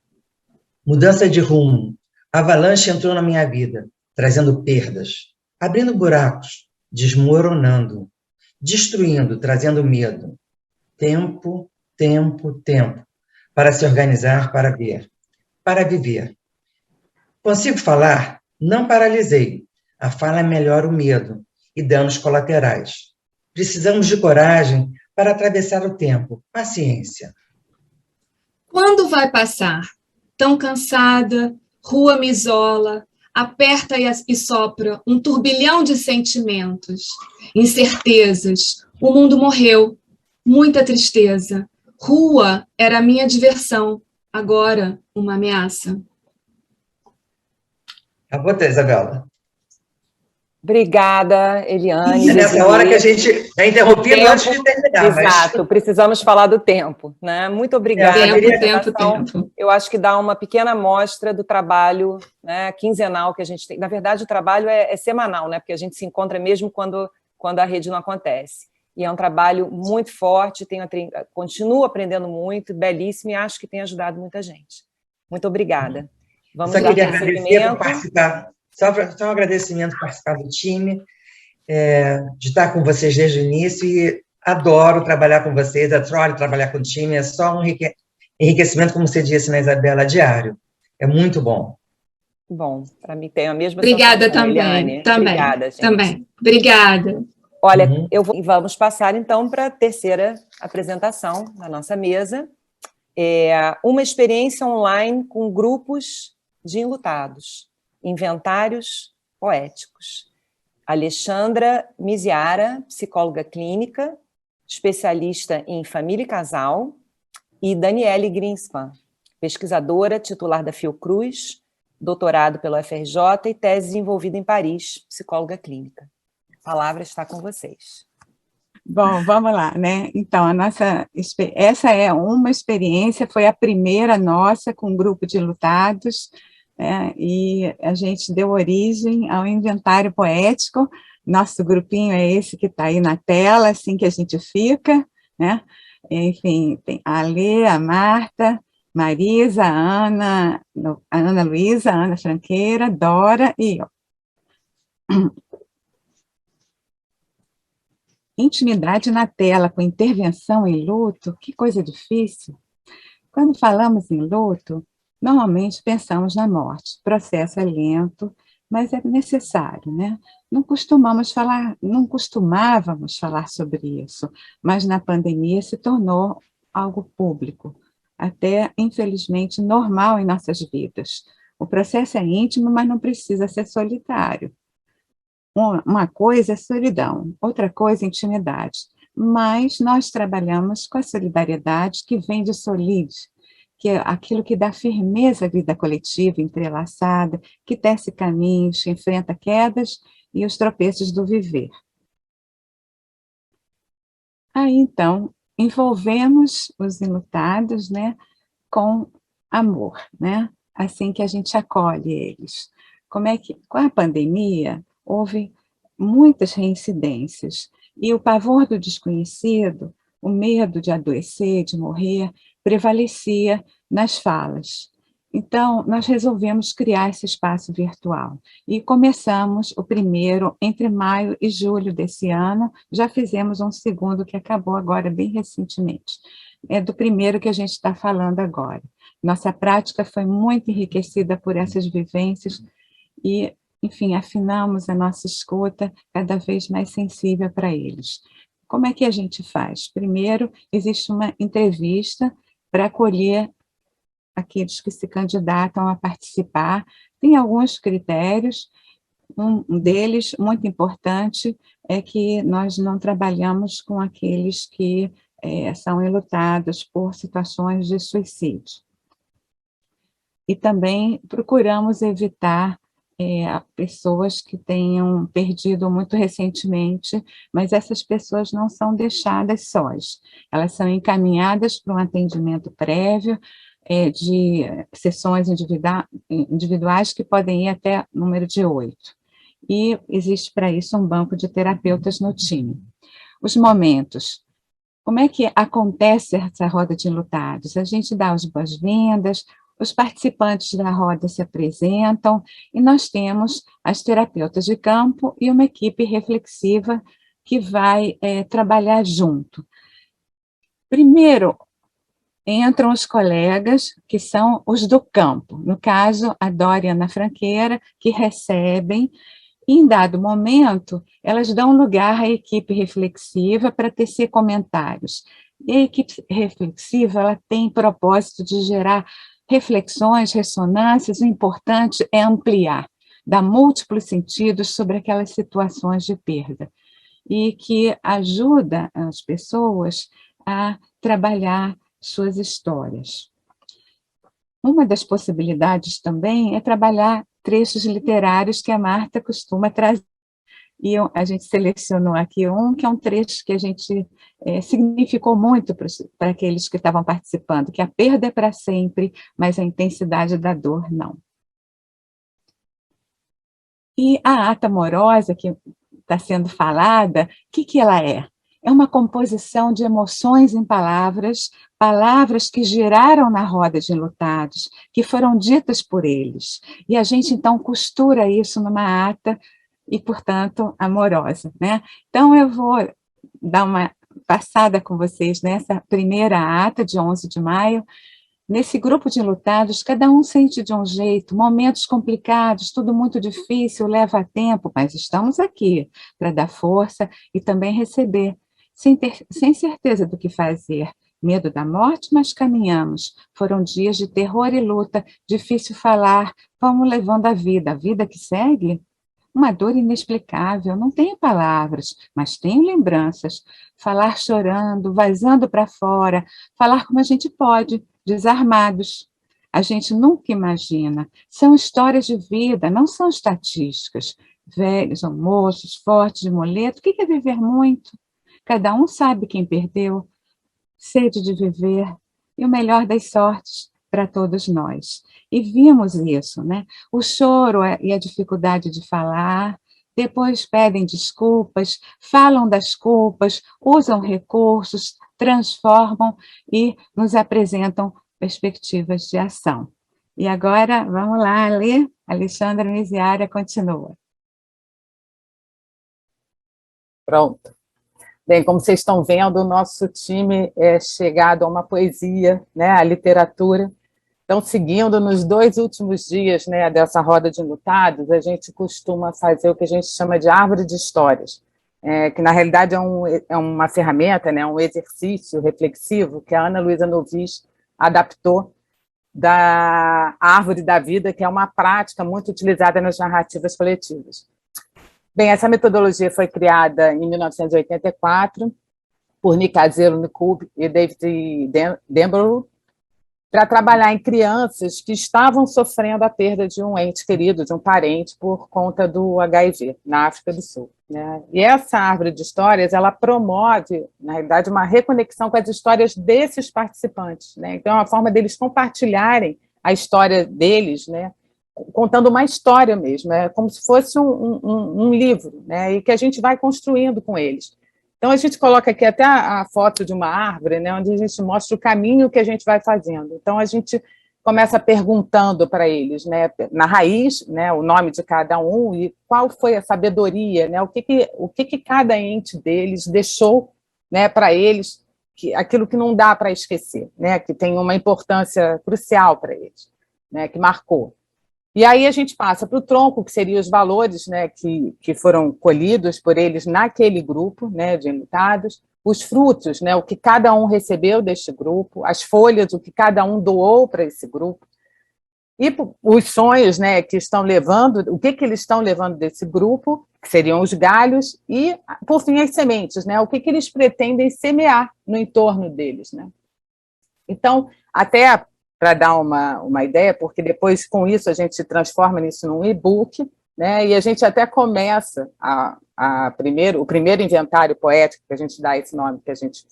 Mudança de rumo. A avalanche entrou na minha vida, trazendo perdas, abrindo buracos, desmoronando, destruindo, trazendo medo. Tempo tempo, para se organizar, para ver, para viver. Consigo falar? Não paralisei. A fala melhora o medo e danos colaterais. Precisamos de coragem para atravessar o tempo. Paciência. Quando vai passar? Tão cansada, rua me isola, aperta e sopra um turbilhão de sentimentos, incertezas. O mundo morreu, muita tristeza. Rua era a minha diversão, agora uma ameaça. A você, Isabela. Obrigada, Eliane. É nessa hora que a gente é interrompido antes de terminar. Exato, precisamos falar do tempo, né? Muito obrigada. Tempo. Eu acho que dá uma pequena amostra do trabalho, né, quinzenal que a gente tem. Na verdade, o trabalho é semanal, né? Porque a gente se encontra mesmo quando a rede não acontece. E é um trabalho muito forte, continuo aprendendo muito, belíssimo, e acho que tem ajudado muita gente. Muito obrigada. Vamos só dar queria agradecer por prosseguimento. participar. Só um agradecimento por participar do time, de estar com vocês desde o início, e adoro trabalhar com vocês, adoro trabalhar com o time, é só um enriquecimento, como você disse, né, Isabela, diário. É muito bom. Bom, para mim tem a mesma Obrigada sensação, também, Eliane. também, Obrigada, gente. também. Obrigada. Olha, vamos passar, então, para a terceira apresentação da nossa mesa. Uma experiência online com grupos de enlutados. Inventários poéticos. Alexandra Miziara, psicóloga clínica, especialista em família e casal, e Daniele Greenspan, pesquisadora titular da Fiocruz, doutorado pela UFRJ e tese desenvolvida em Paris, psicóloga clínica. A palavra está com vocês. Bom, vamos lá, né? Então, essa é uma experiência, foi a primeira nossa com um grupo de enlutados, e a gente deu origem ao inventário poético. Nosso grupinho é esse que está aí na tela, assim que a gente fica, né? Enfim, tem a Lê, a Marta, Marisa, a Ana Luísa, a Ana Franqueira, Dora e eu. Intimidade na tela, com intervenção em luto, que coisa difícil. Quando falamos em luto, normalmente pensamos na morte. O processo é lento, mas é necessário, né? Não costumávamos falar sobre isso, mas na pandemia se tornou algo público, até, infelizmente, normal em nossas vidas. O processo é íntimo, mas não precisa ser solitário. Uma coisa é solidão, outra coisa é intimidade, mas nós trabalhamos com a solidariedade que vem de solide, que é aquilo que dá firmeza à vida coletiva, entrelaçada, que tece caminhos, enfrenta quedas e os tropeços do viver. Aí, então, envolvemos os enlutados, né, com amor, né, assim que a gente acolhe eles. Com a pandemia, houve muitas reincidências, e o pavor do desconhecido, o medo de adoecer, de morrer, prevalecia nas falas. Então, nós resolvemos criar esse espaço virtual, e começamos o primeiro entre maio e julho desse ano, já fizemos um segundo que acabou agora bem recentemente. É do primeiro que a gente está falando agora. Nossa prática foi muito enriquecida por essas vivências e, enfim, afinamos a nossa escuta cada vez mais sensível para eles. Como é que a gente faz? Primeiro, existe uma entrevista para acolher aqueles que se candidatam a participar. Tem alguns critérios, um deles, muito importante, é que nós não trabalhamos com aqueles que são enlutados por situações de suicídio. E também procuramos evitar pessoas que tenham perdido muito recentemente, mas essas pessoas não são deixadas sós. Elas são encaminhadas para um atendimento prévio, de sessões individuais que podem ir até número de 8. E existe para isso um banco de terapeutas no time. Os momentos. Como é que acontece essa roda de enlutados? A gente dá as boas-vindas, os participantes da roda se apresentam, e nós temos as terapeutas de campo e uma equipe reflexiva que vai trabalhar junto. Primeiro, entram os colegas, que são os do campo, no caso, a Dora e a Ana Franqueira, que recebem, e em dado momento, elas dão lugar à equipe reflexiva para tecer comentários. E a equipe reflexiva, ela tem propósito de gerar reflexões, ressonâncias, o importante é ampliar, dar múltiplos sentidos sobre aquelas situações de perda, e que ajuda as pessoas a trabalhar suas histórias. Uma das possibilidades também é trabalhar trechos literários que a Marta costuma trazer. E a gente selecionou aqui que é um trecho que a gente significou muito para aqueles que estavam participando, que a perda é para sempre, mas a intensidade da dor não. E a ata amorosa, que está sendo falada, o que ela é? É uma composição de emoções em palavras, palavras que giraram na roda de enlutados, que foram ditas por eles. E a gente, então, costura isso numa ata, e, portanto, amorosa, né? Então, eu vou dar uma passada com vocês nessa primeira ata, de 11 de maio. Nesse grupo de enlutados, cada um sente de um jeito, momentos complicados, tudo muito difícil, leva tempo, mas estamos aqui para dar força e também receber, sem certeza do que fazer. Medo da morte, mas caminhamos. Foram dias de terror e luta, difícil falar, vamos levando a vida que segue. Uma dor inexplicável, não tenho palavras, mas tenho lembranças. Falar chorando, vazando para fora, falar como a gente pode, desarmados. A gente nunca imagina. São histórias de vida, não são estatísticas. Velhos ou moços, fortes de moleto, o que é viver muito? Cada um sabe quem perdeu, sede de viver, e o melhor das sortes para todos nós. E vimos isso, né? O choro e a dificuldade de falar, depois pedem desculpas, falam das culpas, usam recursos, transformam e nos apresentam perspectivas de ação. E agora, vamos lá, Alexandra Misiara continua. Pronto. Bem, como vocês estão vendo, o nosso time é chegado a uma poesia, né, a literatura. Então, seguindo nos 2 últimos dias, né, dessa roda de enlutados, a gente costuma fazer o que a gente chama de árvore de histórias, que na realidade é uma ferramenta, né, um exercício reflexivo que a Ana Luísa Novis adaptou da árvore da vida, que é uma prática muito utilizada nas narrativas coletivas. Bem, essa metodologia foi criada em 1984 por Nicasio Nikub e David Denbrough, para trabalhar em crianças que estavam sofrendo a perda de um ente querido, de um parente, por conta do HIV, na África do Sul, né? E essa árvore de histórias, ela promove, na realidade, uma reconexão com as histórias desses participantes, né? Então, é uma forma deles compartilharem a história deles, né? Contando uma história mesmo, é como se fosse um livro, né? E que a gente vai construindo com eles. Então, a gente coloca aqui até a foto de uma árvore, né, onde a gente mostra o caminho que a gente vai fazendo. Então, a gente começa perguntando para eles, né, na raiz, né, o nome de cada um e qual foi a sabedoria, né, o que cada ente deles deixou, né, para eles, aquilo que não dá para esquecer, né, que tem uma importância crucial para eles, né, que marcou. E aí a gente passa para o tronco, que seriam os valores, né, que foram colhidos por eles naquele grupo, né, de enlutados, os frutos, né, o que cada um recebeu deste grupo, as folhas, o que cada um doou para esse grupo, e os sonhos, né, que estão levando, o que eles estão levando desse grupo, que seriam os galhos, e, por fim, as sementes, né, o que eles pretendem semear no entorno deles, né. Então, até para dar uma ideia, porque depois, com isso, a gente transforma isso num e-book, né, e a gente até começa o primeiro inventário poético, que a gente dá esse nome que a gente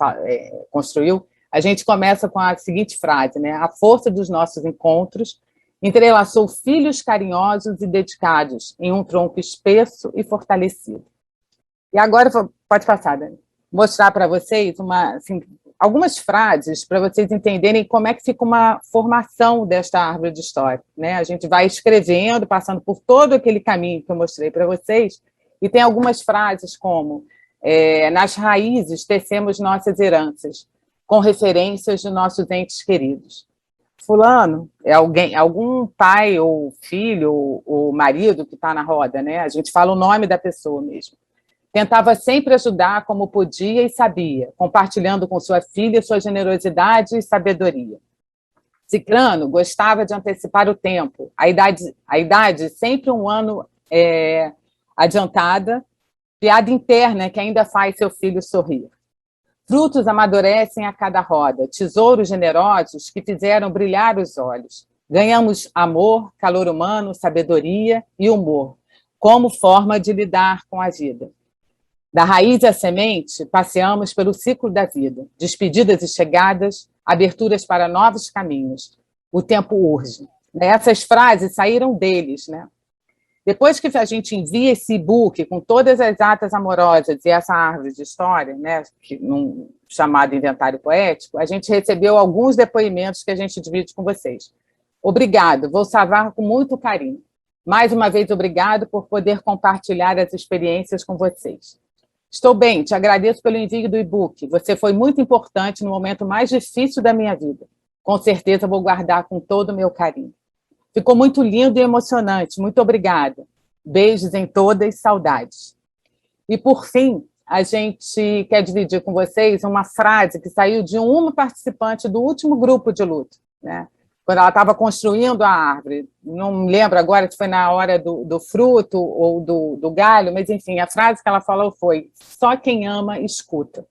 construiu, a gente começa com a seguinte frase, né, a força dos nossos encontros entrelaçou filhos carinhosos e dedicados em um tronco espesso e fortalecido. E agora, pode passar, Dani, mostrar para vocês algumas frases para vocês entenderem como é que fica uma formação desta árvore de história, né? A gente vai escrevendo, passando por todo aquele caminho que eu mostrei para vocês, e tem algumas frases como nas raízes tecemos nossas heranças, com referências de nossos entes queridos. Fulano é algum pai ou filho ou marido que está na roda, né? A gente fala o nome da pessoa mesmo. Tentava sempre ajudar como podia e sabia, compartilhando com sua filha sua generosidade e sabedoria. Cicrano gostava de antecipar o tempo, a idade sempre um ano adiantada, piada interna que ainda faz seu filho sorrir. Frutos amadurecem a cada roda, tesouros generosos que fizeram brilhar os olhos. Ganhamos amor, calor humano, sabedoria e humor, como forma de lidar com a vida. Da raiz à semente, passeamos pelo ciclo da vida, despedidas e chegadas, aberturas para novos caminhos. O tempo urge. Essas frases saíram deles, né? Depois que a gente envia esse e-book com todas as atas amorosas e essa árvore de história, né, num chamado inventário poético, a gente recebeu alguns depoimentos que a gente divide com vocês. Obrigado, vou salvar com muito carinho. Mais uma vez, obrigado por poder compartilhar as experiências com vocês. Estou bem, te agradeço pelo envio do e-book. Você foi muito importante no momento mais difícil da minha vida. Com certeza vou guardar com todo o meu carinho. Ficou muito lindo e emocionante. Muito obrigada. Beijos em todas, saudades. E, por fim, a gente quer dividir com vocês uma frase que saiu de uma participante do último grupo de luto, né? Quando ela estava construindo a árvore. Não me lembro agora se foi na hora do fruto ou do galho, mas, enfim, a frase que ela falou foi: só quem ama, escuta.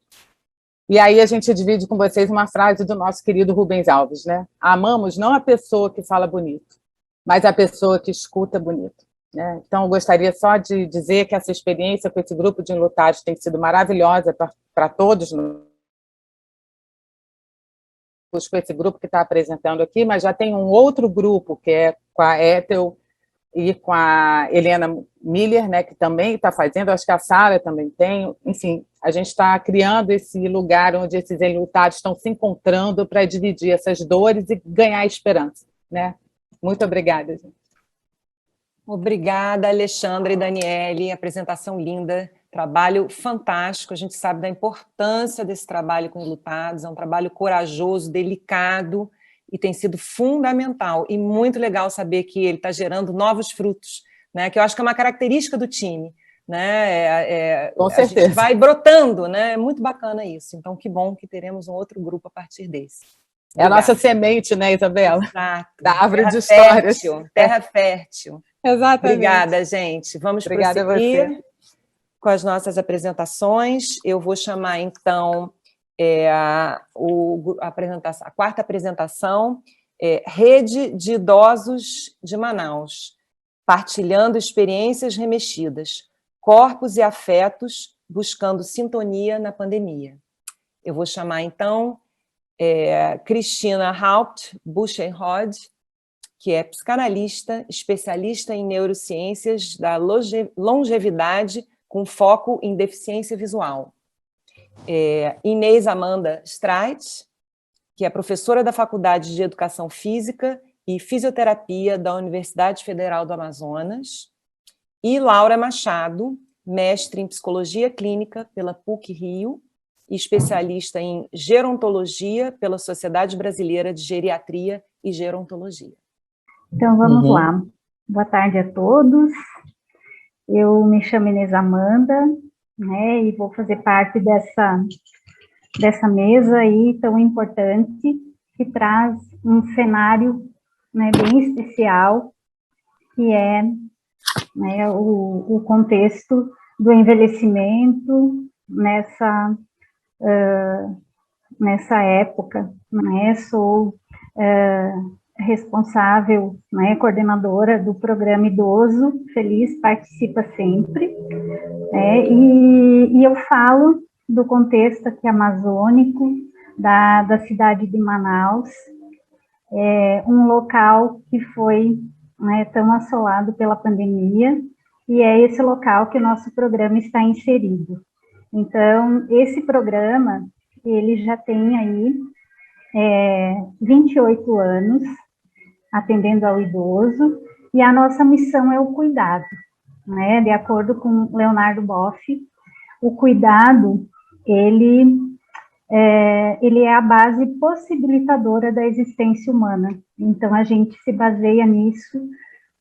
E aí a gente divide com vocês uma frase do nosso querido Rubens Alves, né? Amamos não a pessoa que fala bonito, mas a pessoa que escuta bonito, né? Então, eu gostaria só de dizer que essa experiência com esse grupo de enlutados tem sido maravilhosa para todos com esse grupo que está apresentando aqui, mas já tem um outro grupo, que é com a Ethel e com a Helena Miller, né, que também está fazendo, acho que a Sara também tem, enfim, a gente está criando esse lugar onde esses enlutados estão se encontrando para dividir essas dores e ganhar esperança, né? Muito obrigada, gente. Obrigada, Alexandra e Daniele, apresentação linda, trabalho fantástico, a gente sabe da importância desse trabalho com enlutados, é um trabalho corajoso, delicado, e tem sido fundamental, e muito legal saber que ele está gerando novos frutos, né, que eu acho que é uma característica do time, né, com certeza. A gente vai brotando, né, é muito bacana isso, então que bom que teremos um outro grupo a partir desse. Obrigada. É a nossa semente, né, Isabela? Exato. Da árvore terra de histórias. Fértil, terra fértil. Exatamente. Obrigada, gente. Vamos Obrigada prosseguir a você. Com as nossas apresentações. Eu vou chamar, então, a quarta apresentação, Rede de Idosos de Manaus, partilhando experiências remexidas, corpos e afetos, buscando sintonia na pandemia. Eu vou chamar, então, Cristina Haupt Buchenrod, que é psicanalista, especialista em neurociências da longevidade, com foco em deficiência visual. Inês Amanda Streit, que é professora da Faculdade de Educação Física e Fisioterapia da Universidade Federal do Amazonas. E Laura Machado, mestre em Psicologia Clínica pela PUC-Rio e especialista em Gerontologia pela Sociedade Brasileira de Geriatria e Gerontologia. Então, vamos lá. Boa tarde a todos. Eu me chamo Inês Amanda, né, e vou fazer parte dessa mesa aí tão importante, que traz um cenário, né, bem especial, que é, né, o contexto do envelhecimento nessa época, né. Sou responsável, né, coordenadora do programa Idoso Feliz Participa Sempre, e eu falo do contexto aqui amazônico, da cidade de Manaus, um local que foi, né, tão assolado pela pandemia, e é esse local que o nosso programa está inserido. Então, esse programa, ele já tem aí 28 anos, atendendo ao idoso, e a nossa missão é o cuidado, né? De acordo com Leonardo Boff, o cuidado, ele ele é a base possibilitadora da existência humana. Então, a gente se baseia nisso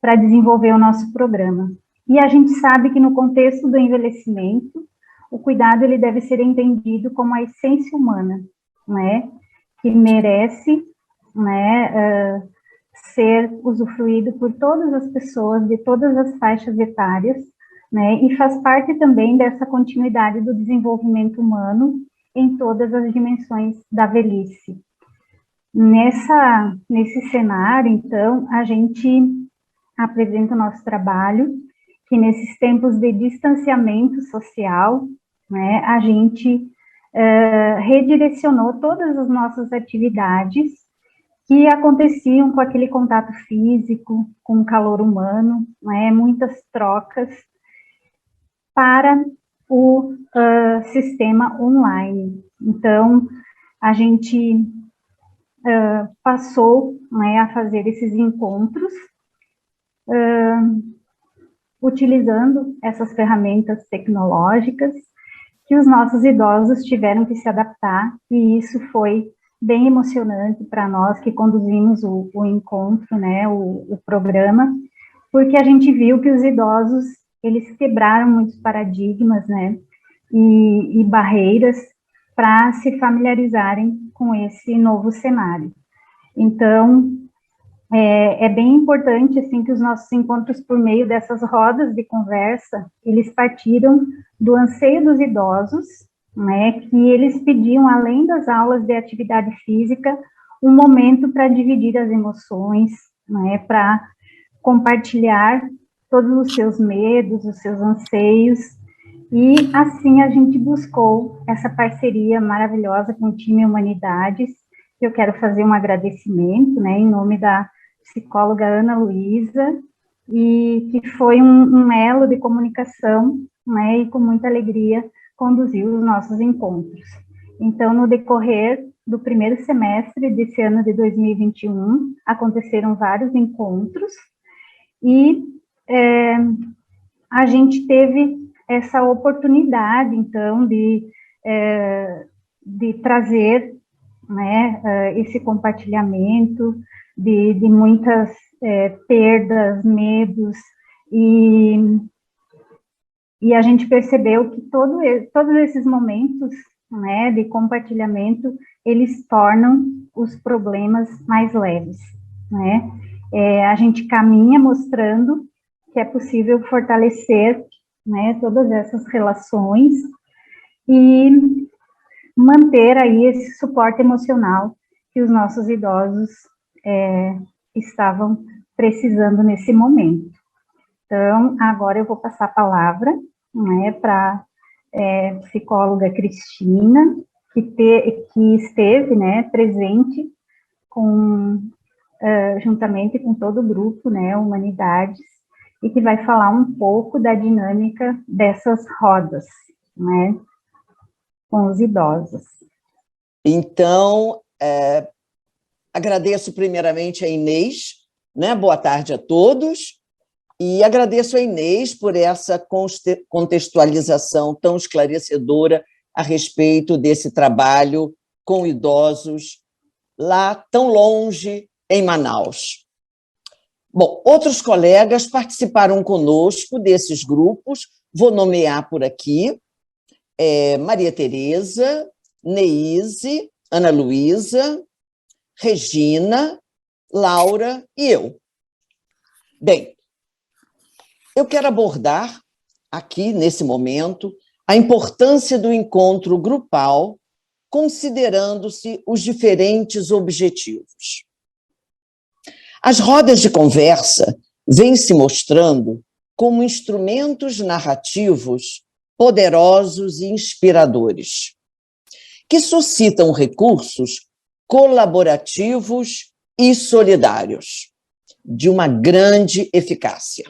para desenvolver o nosso programa. E a gente sabe que no contexto do envelhecimento, o cuidado ele deve ser entendido como a essência humana, né, que merece, né, ser usufruído por todas as pessoas de todas as faixas etárias, né, e faz parte também dessa continuidade do desenvolvimento humano em todas as dimensões da velhice. Nesse cenário, então, a gente apresenta o nosso trabalho, que nesses tempos de distanciamento social, né, a gente redirecionou todas as nossas atividades que aconteciam com aquele contato físico, com o calor humano, né, muitas trocas, para o sistema online. Então, a gente passou, né, a fazer esses encontros, utilizando essas ferramentas tecnológicas, que os nossos idosos tiveram que se adaptar, e isso foi bem emocionante para nós que conduzimos o encontro, né, o programa, porque a gente viu que os idosos, eles quebraram muitos paradigmas, né, e barreiras para se familiarizarem com esse novo cenário. Então, é bem importante, assim, que os nossos encontros por meio dessas rodas de conversa, eles partiram do anseio dos idosos, né, que eles pediam, além das aulas de atividade física, um momento para dividir as emoções, né, para compartilhar todos os seus medos, os seus anseios, e assim a gente buscou essa parceria maravilhosa com o time Humanidades, que eu quero fazer um agradecimento, né, em nome da psicóloga Ana Luísa, e que foi um elo de comunicação, né, e com muita alegria conduziu os nossos encontros. Então, no decorrer do primeiro semestre desse ano de 2021, aconteceram vários encontros, e a gente teve essa oportunidade, então, de trazer, né, esse compartilhamento de muitas perdas, medos, e a gente percebeu que todos esses momentos, né, de compartilhamento, eles tornam os problemas mais leves, né? A gente caminha mostrando que é possível fortalecer, né, todas essas relações e manter aí esse suporte emocional que os nossos idosos estavam precisando nesse momento. Então, agora eu vou passar a palavra, né, para a psicóloga Cristina, que esteve, né, presente juntamente com todo o grupo, né, Humanidades, e que vai falar um pouco da dinâmica dessas rodas, né, com os idosos. Então, agradeço primeiramente a Inês, né, boa tarde a todos, e agradeço a Inês por essa contextualização tão esclarecedora a respeito desse trabalho com idosos lá tão longe, em Manaus. Bom, outros colegas participaram conosco desses grupos, vou nomear por aqui, Maria Tereza, Neise, Ana Luísa, Regina, Laura e eu. Bem, eu quero abordar aqui, nesse momento, a importância do encontro grupal, considerando-se os diferentes objetivos. As rodas de conversa vêm se mostrando como instrumentos narrativos poderosos e inspiradores, que suscitam recursos colaborativos e solidários, de uma grande eficácia.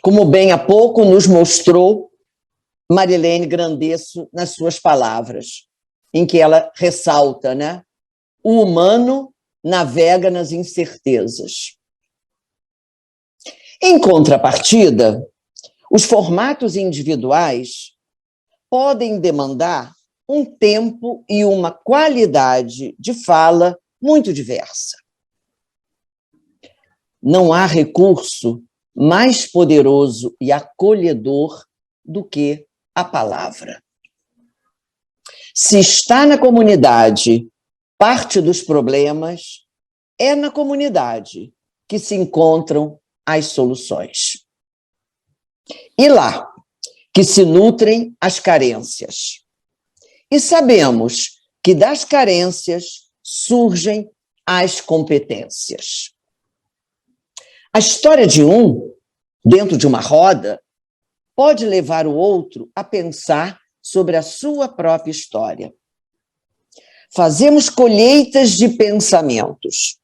Como bem há pouco nos mostrou Marilene Grandesso nas suas palavras, em que ela ressalta, né, o humano navega nas incertezas. Em contrapartida, os formatos individuais podem demandar um tempo e uma qualidade de fala muito diversa. Não há recurso mais poderoso e acolhedor do que a palavra. Se está na comunidade parte dos problemas, é na comunidade que se encontram as soluções. E lá que se nutrem as carências. E sabemos que das carências surgem as competências. A história de um, dentro de uma roda, pode levar o outro a pensar sobre a sua própria história. Fazemos colheitas de pensamentos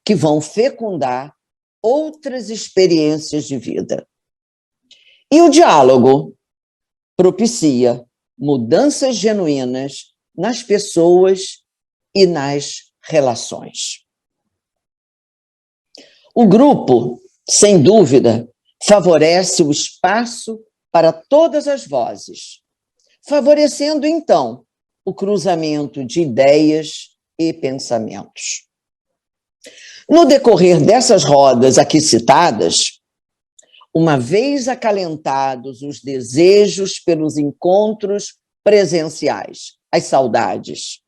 que vão fecundar outras experiências de vida. E o diálogo propicia mudanças genuínas nas pessoas e nas relações. O grupo, sem dúvida, favorece o espaço para todas as vozes, favorecendo, então, o cruzamento de ideias e pensamentos. No decorrer dessas rodas aqui citadas, uma vez acalentados os desejos pelos encontros presenciais, as saudades,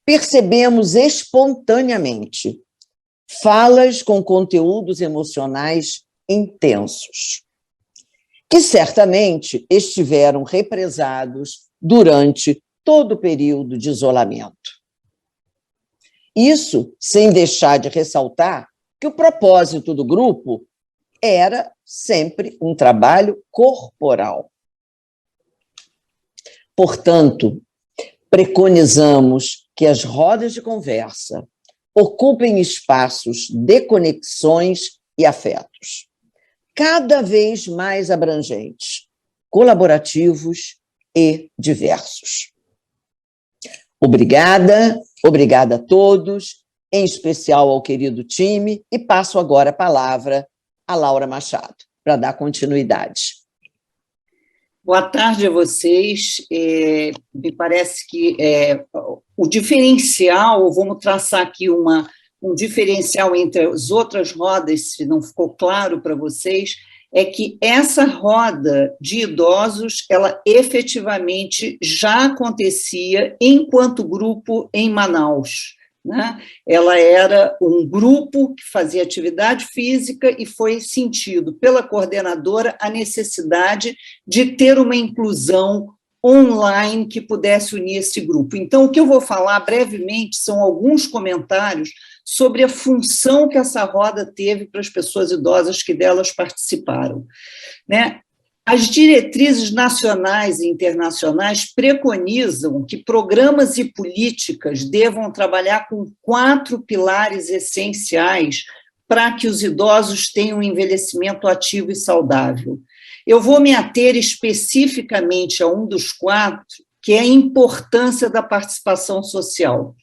percebemos espontaneamente falas com conteúdos emocionais intensos, que certamente estiveram represados durante todo o período de isolamento. Isso sem deixar de ressaltar que o propósito do grupo era sempre um trabalho corporal. Portanto, preconizamos que as rodas de conversa ocupem espaços de conexões e afetos, cada vez mais abrangentes, colaborativos e diversos. Obrigada a todos, em especial ao querido time, e passo agora a palavra a Laura Machado, para dar continuidade. Boa tarde a vocês. Me parece que o diferencial, vamos traçar aqui um diferencial entre as outras rodas, se não ficou claro para vocês, é que essa roda de idosos, ela efetivamente já acontecia enquanto grupo em Manaus, né? Ela era um grupo que fazia atividade física e foi sentido pela coordenadora a necessidade de ter uma inclusão online que pudesse unir esse grupo. Então, o que eu vou falar brevemente são alguns comentários sobre a função que essa roda teve para as pessoas idosas que delas participaram, né? As diretrizes nacionais e internacionais preconizam que programas e políticas devam trabalhar com 4 pilares essenciais para que os idosos tenham um envelhecimento ativo e saudável. Eu vou me ater especificamente a um dos 4, que é a importância da participação social.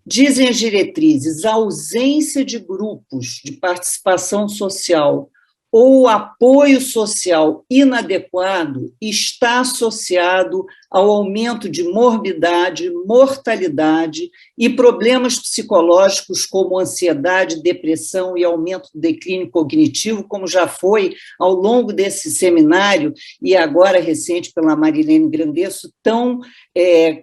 Dizem as diretrizes, a ausência de grupos de participação social ou apoio social inadequado está associado ao aumento de morbidade, mortalidade e problemas psicológicos como ansiedade, depressão e aumento do declínio cognitivo, como já foi ao longo desse seminário e agora recente pela Marilene Grandesso, tão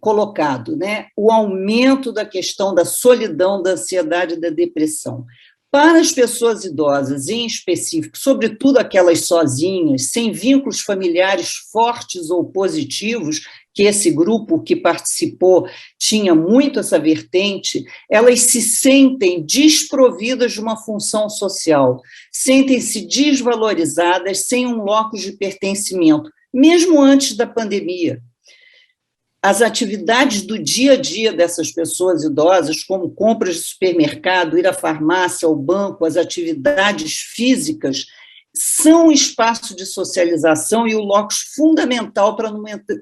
colocado, né? O aumento da questão da solidão, da ansiedade e da depressão. Para as pessoas idosas, em específico, sobretudo aquelas sozinhas, sem vínculos familiares fortes ou positivos, que esse grupo que participou tinha muito essa vertente, elas se sentem desprovidas de uma função social, sentem-se desvalorizadas, sem um locus de pertencimento, mesmo antes da pandemia. As atividades do dia a dia dessas pessoas idosas, como compras de supermercado, ir à farmácia, ao banco, as atividades físicas, são um espaço de socialização e o locus fundamental para a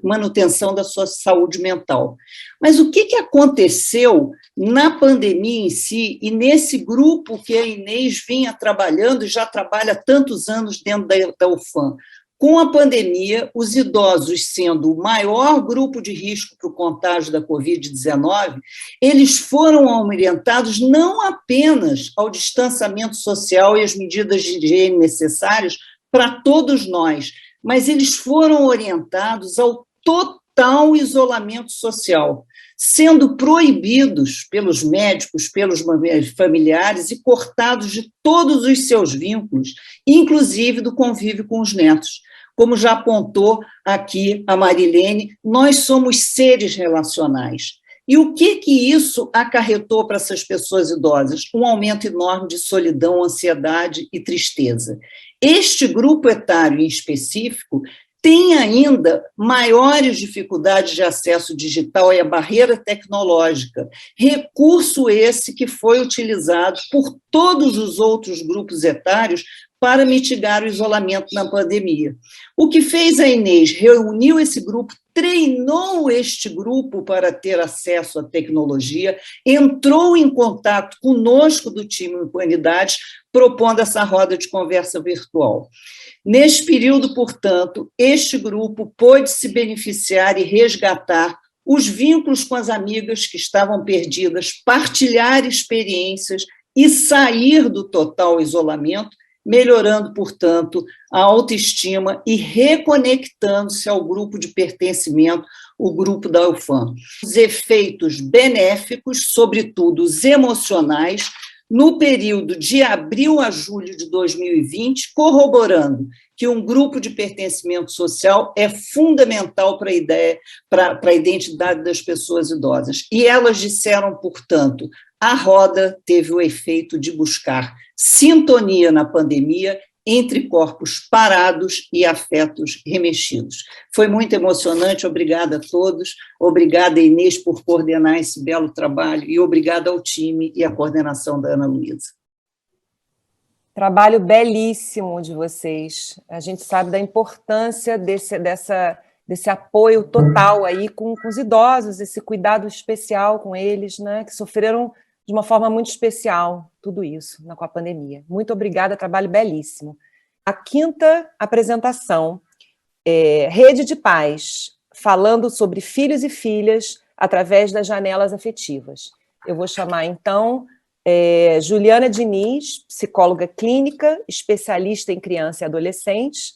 manutenção da sua saúde mental. Mas o que aconteceu na pandemia em si, e nesse grupo que a Inês vinha trabalhando, e já trabalha há tantos anos dentro da UFAM? Com a pandemia, os idosos sendo o maior grupo de risco para o contágio da Covid-19, eles foram orientados não apenas ao distanciamento social e às medidas de higiene necessárias para todos nós, mas eles foram orientados ao total isolamento social, sendo proibidos pelos médicos, pelos familiares e cortados de todos os seus vínculos, inclusive do convívio com os netos. Como já apontou aqui a Marilene, nós somos seres relacionais. E o que isso acarretou para essas pessoas idosas? Um aumento enorme de solidão, ansiedade e tristeza. Este grupo etário em específico tem ainda maiores dificuldades de acesso digital e a barreira tecnológica, recurso esse que foi utilizado por todos os outros grupos etários para mitigar o isolamento na pandemia. O que fez a Inês? Reuniu esse grupo, treinou este grupo para ter acesso à tecnologia, entrou em contato conosco do time Humanidades, propondo essa roda de conversa virtual. Neste período, portanto, este grupo pôde se beneficiar e resgatar os vínculos com as amigas que estavam perdidas, partilhar experiências e sair do total isolamento, melhorando, portanto, a autoestima e reconectando-se ao grupo de pertencimento, o grupo da UFAM. Os efeitos benéficos, sobretudo os emocionais, no período de abril a julho de 2020, corroborando que um grupo de pertencimento social é fundamental para a identidade das pessoas idosas. E elas disseram, portanto, a roda teve o efeito de buscar sintonia na pandemia entre corpos parados e afetos remexidos. Foi muito emocionante, obrigada a todos, obrigada, Inês, por coordenar esse belo trabalho e obrigada ao time e à coordenação da Ana Luísa. Trabalho belíssimo de vocês. A gente sabe da importância desse apoio total aí com os idosos, esse cuidado especial com eles, né, que sofreram de uma forma muito especial tudo isso com a pandemia. Muito obrigada, trabalho belíssimo. A quinta apresentação é Rede de Paz, falando sobre filhos e filhas através das janelas afetivas. Eu vou chamar, então, Juliana Diniz, psicóloga clínica, especialista em criança e adolescente,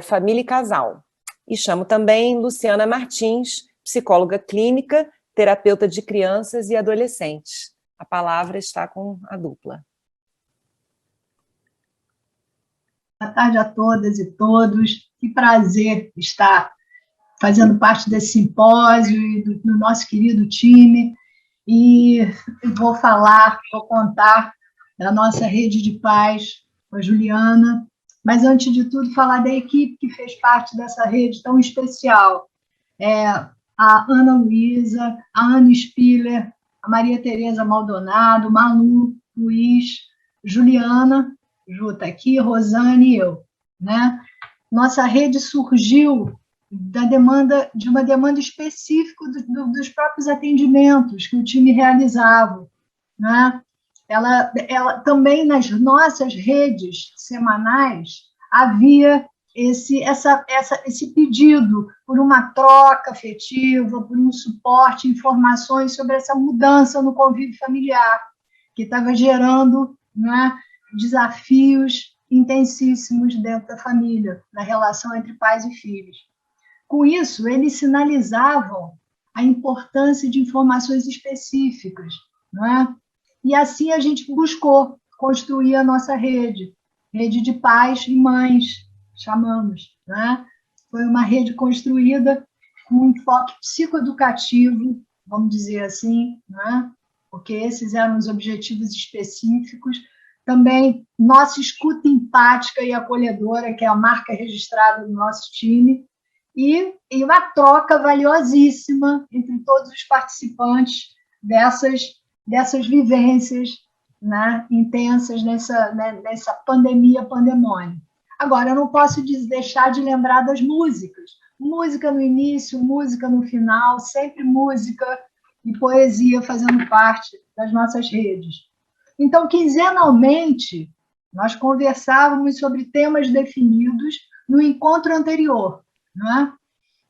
família e casal. E chamo também Luciana Martins, psicóloga clínica, terapeuta de crianças e adolescentes. A palavra está com a dupla. Boa tarde a todas e todos. Que prazer estar fazendo parte desse simpósio e do nosso querido time. E vou contar da nossa rede de paz com a Juliana, mas antes de tudo falar da equipe que fez parte dessa rede tão especial. A Ana Luísa, a Ana Spiller, a Maria Tereza Maldonado, Malu, Luiz, Juliana, Ju está aqui, Rosane e eu. Né? Nossa rede surgiu de uma demanda específica dos próprios atendimentos que o time realizava. Né? Ela também nas nossas redes semanais havia esse pedido por uma troca afetiva, por um suporte, informações sobre essa mudança no convívio familiar, que estava gerando, né, desafios intensíssimos dentro da família, na relação entre pais e filhos. Com isso, eles sinalizavam a importância de informações específicas, né? E assim a gente buscou construir a nossa rede de pais e mães, chamamos, né? Foi uma rede construída com um enfoque psicoeducativo, vamos dizer assim, né? Porque esses eram os objetivos específicos. Também nossa escuta empática e acolhedora, que é a marca registrada do nosso time, e uma troca valiosíssima entre todos os participantes dessas vivências, né, intensas nessa pandemia-pandemônio. Agora, eu não posso deixar de lembrar das músicas. Música no início, música no final, sempre música e poesia fazendo parte das nossas redes. Então, quinzenalmente, nós conversávamos sobre temas definidos no encontro anterior, não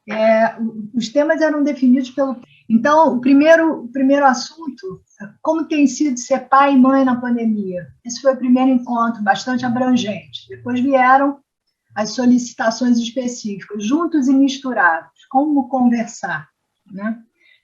é? Os temas eram definidos pelo... Então, o primeiro assunto, como tem sido ser pai e mãe na pandemia. Esse foi o primeiro encontro, bastante abrangente. Depois vieram as solicitações específicas, juntos e misturados, como conversar, né?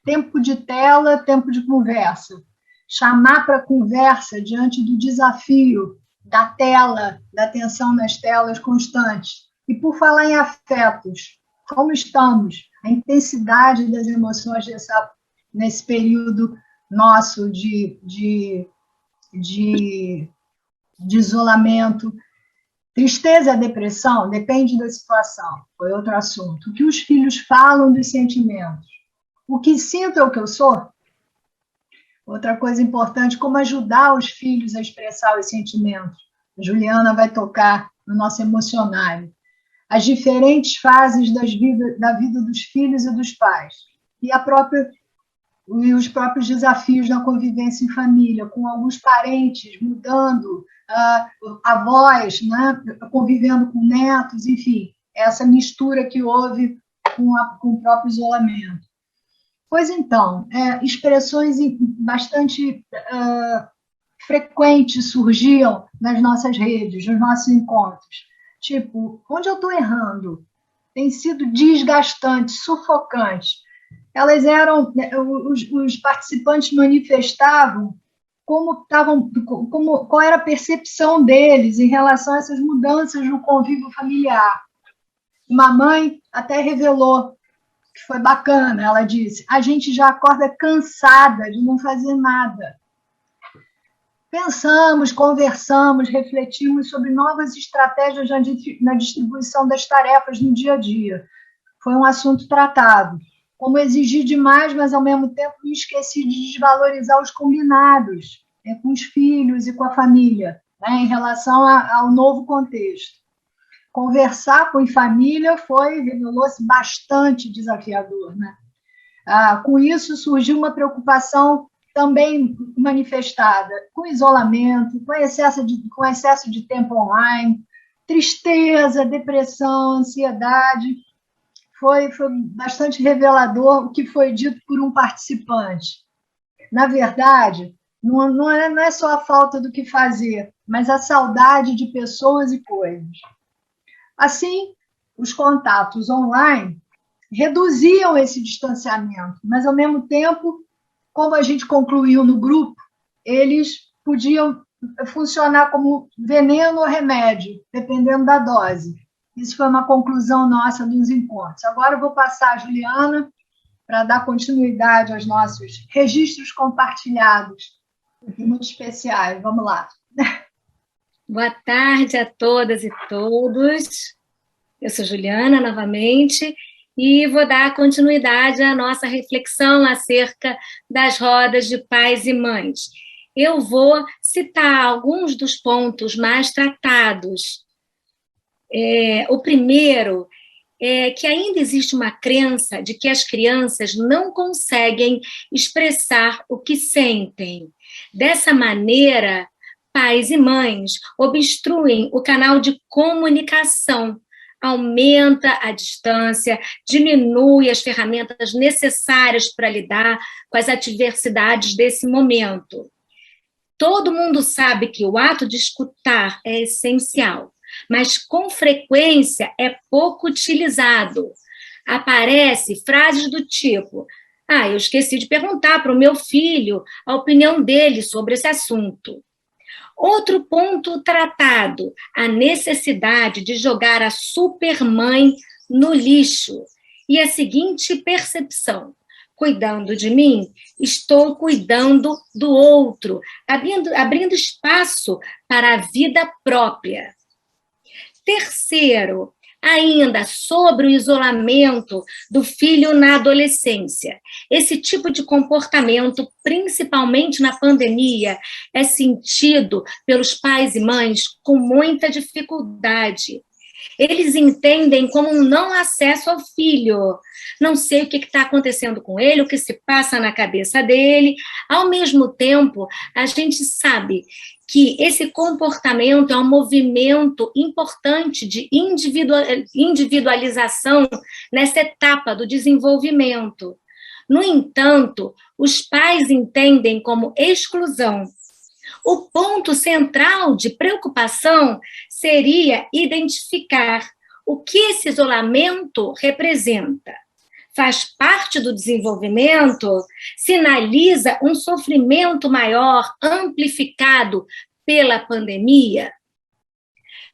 Tempo de tela, tempo de conversa. Chamar para conversa diante do desafio da tela, da atenção nas telas constantes. E por falar em afetos, como estamos? A intensidade das emoções nesse período nosso de isolamento. Tristeza e depressão, depende da situação, foi outro assunto. O que os filhos falam dos sentimentos? O que sinto é o que eu sou? Outra coisa importante, como ajudar os filhos a expressar os sentimentos. A Juliana vai tocar no nosso emocionário. As diferentes fases da vida dos filhos e dos pais. E os próprios desafios na convivência em família, com alguns parentes mudando, avós, né, convivendo com netos, enfim, essa mistura que houve com o próprio isolamento. Pois então, expressões bastante frequentes surgiam nas nossas redes, nos nossos encontros. Tipo, onde eu estou errando? Tem sido desgastante, sufocante. Elas eram, os participantes manifestavam qual era a percepção deles em relação a essas mudanças no convívio familiar. Uma mãe até revelou que foi bacana, ela disse, a gente já acorda cansada de não fazer nada. Pensamos, conversamos, refletimos sobre novas estratégias na distribuição das tarefas no dia a dia. Foi um assunto tratado. Como exigir demais, mas ao mesmo tempo me esqueci de desvalorizar os combinados, com os filhos e com a família, né, em relação ao novo contexto. Conversar com família revelou-se bastante desafiador, né? Com isso surgiu uma preocupação também manifestada com isolamento, com excesso de tempo online, tristeza, depressão, ansiedade. Foi bastante revelador o que foi dito por um participante. Na verdade, não é só a falta do que fazer, mas a saudade de pessoas e coisas. Assim, os contatos online reduziam esse distanciamento, mas, ao mesmo tempo, como a gente concluiu no grupo, eles podiam funcionar como veneno ou remédio, dependendo da dose. Isso foi uma conclusão nossa dos encontros. Agora eu vou passar a Juliana para dar continuidade aos nossos registros compartilhados, muito especiais. Vamos lá. Boa tarde a todas e todos. Eu sou Juliana, novamente, e vou dar continuidade à nossa reflexão acerca das rodas de pais e mães. Eu vou citar alguns dos pontos mais tratados. O primeiro é que ainda existe uma crença de que as crianças não conseguem expressar o que sentem. Dessa maneira, pais e mães obstruem o canal de comunicação, aumenta a distância, diminui as ferramentas necessárias para lidar com as adversidades desse momento. Todo mundo sabe que o ato de escutar é essencial, mas com frequência é pouco utilizado. Aparecem frases do tipo: eu esqueci de perguntar para o meu filho a opinião dele sobre esse assunto. Outro ponto tratado, a necessidade de jogar a supermãe no lixo e a seguinte percepção: cuidando de mim, estou cuidando do outro, abrindo espaço para a vida própria. Terceiro, ainda sobre o isolamento do filho na adolescência. Esse tipo de comportamento, principalmente na pandemia, é sentido pelos pais e mães com muita dificuldade. Eles entendem como um não acesso ao filho. Não sei o que está acontecendo com ele, o que se passa na cabeça dele. Ao mesmo tempo, a gente sabe que esse comportamento é um movimento importante de individualização nessa etapa do desenvolvimento. No entanto, os pais entendem como exclusão. O ponto central de preocupação seria identificar o que esse isolamento representa. Faz parte do desenvolvimento? Sinaliza um sofrimento maior, amplificado pela pandemia?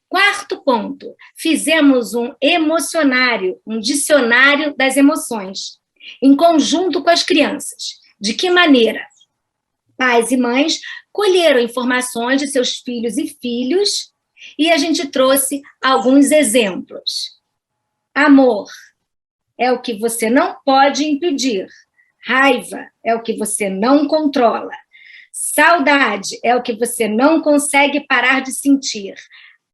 Quarto ponto, fizemos um emocionário, um dicionário das emoções, em conjunto com as crianças. De que maneira? Pais e mães colheram informações de seus filhos e filhos e a gente trouxe alguns exemplos. Amor é o que você não pode impedir. Raiva é o que você não controla. Saudade é o que você não consegue parar de sentir.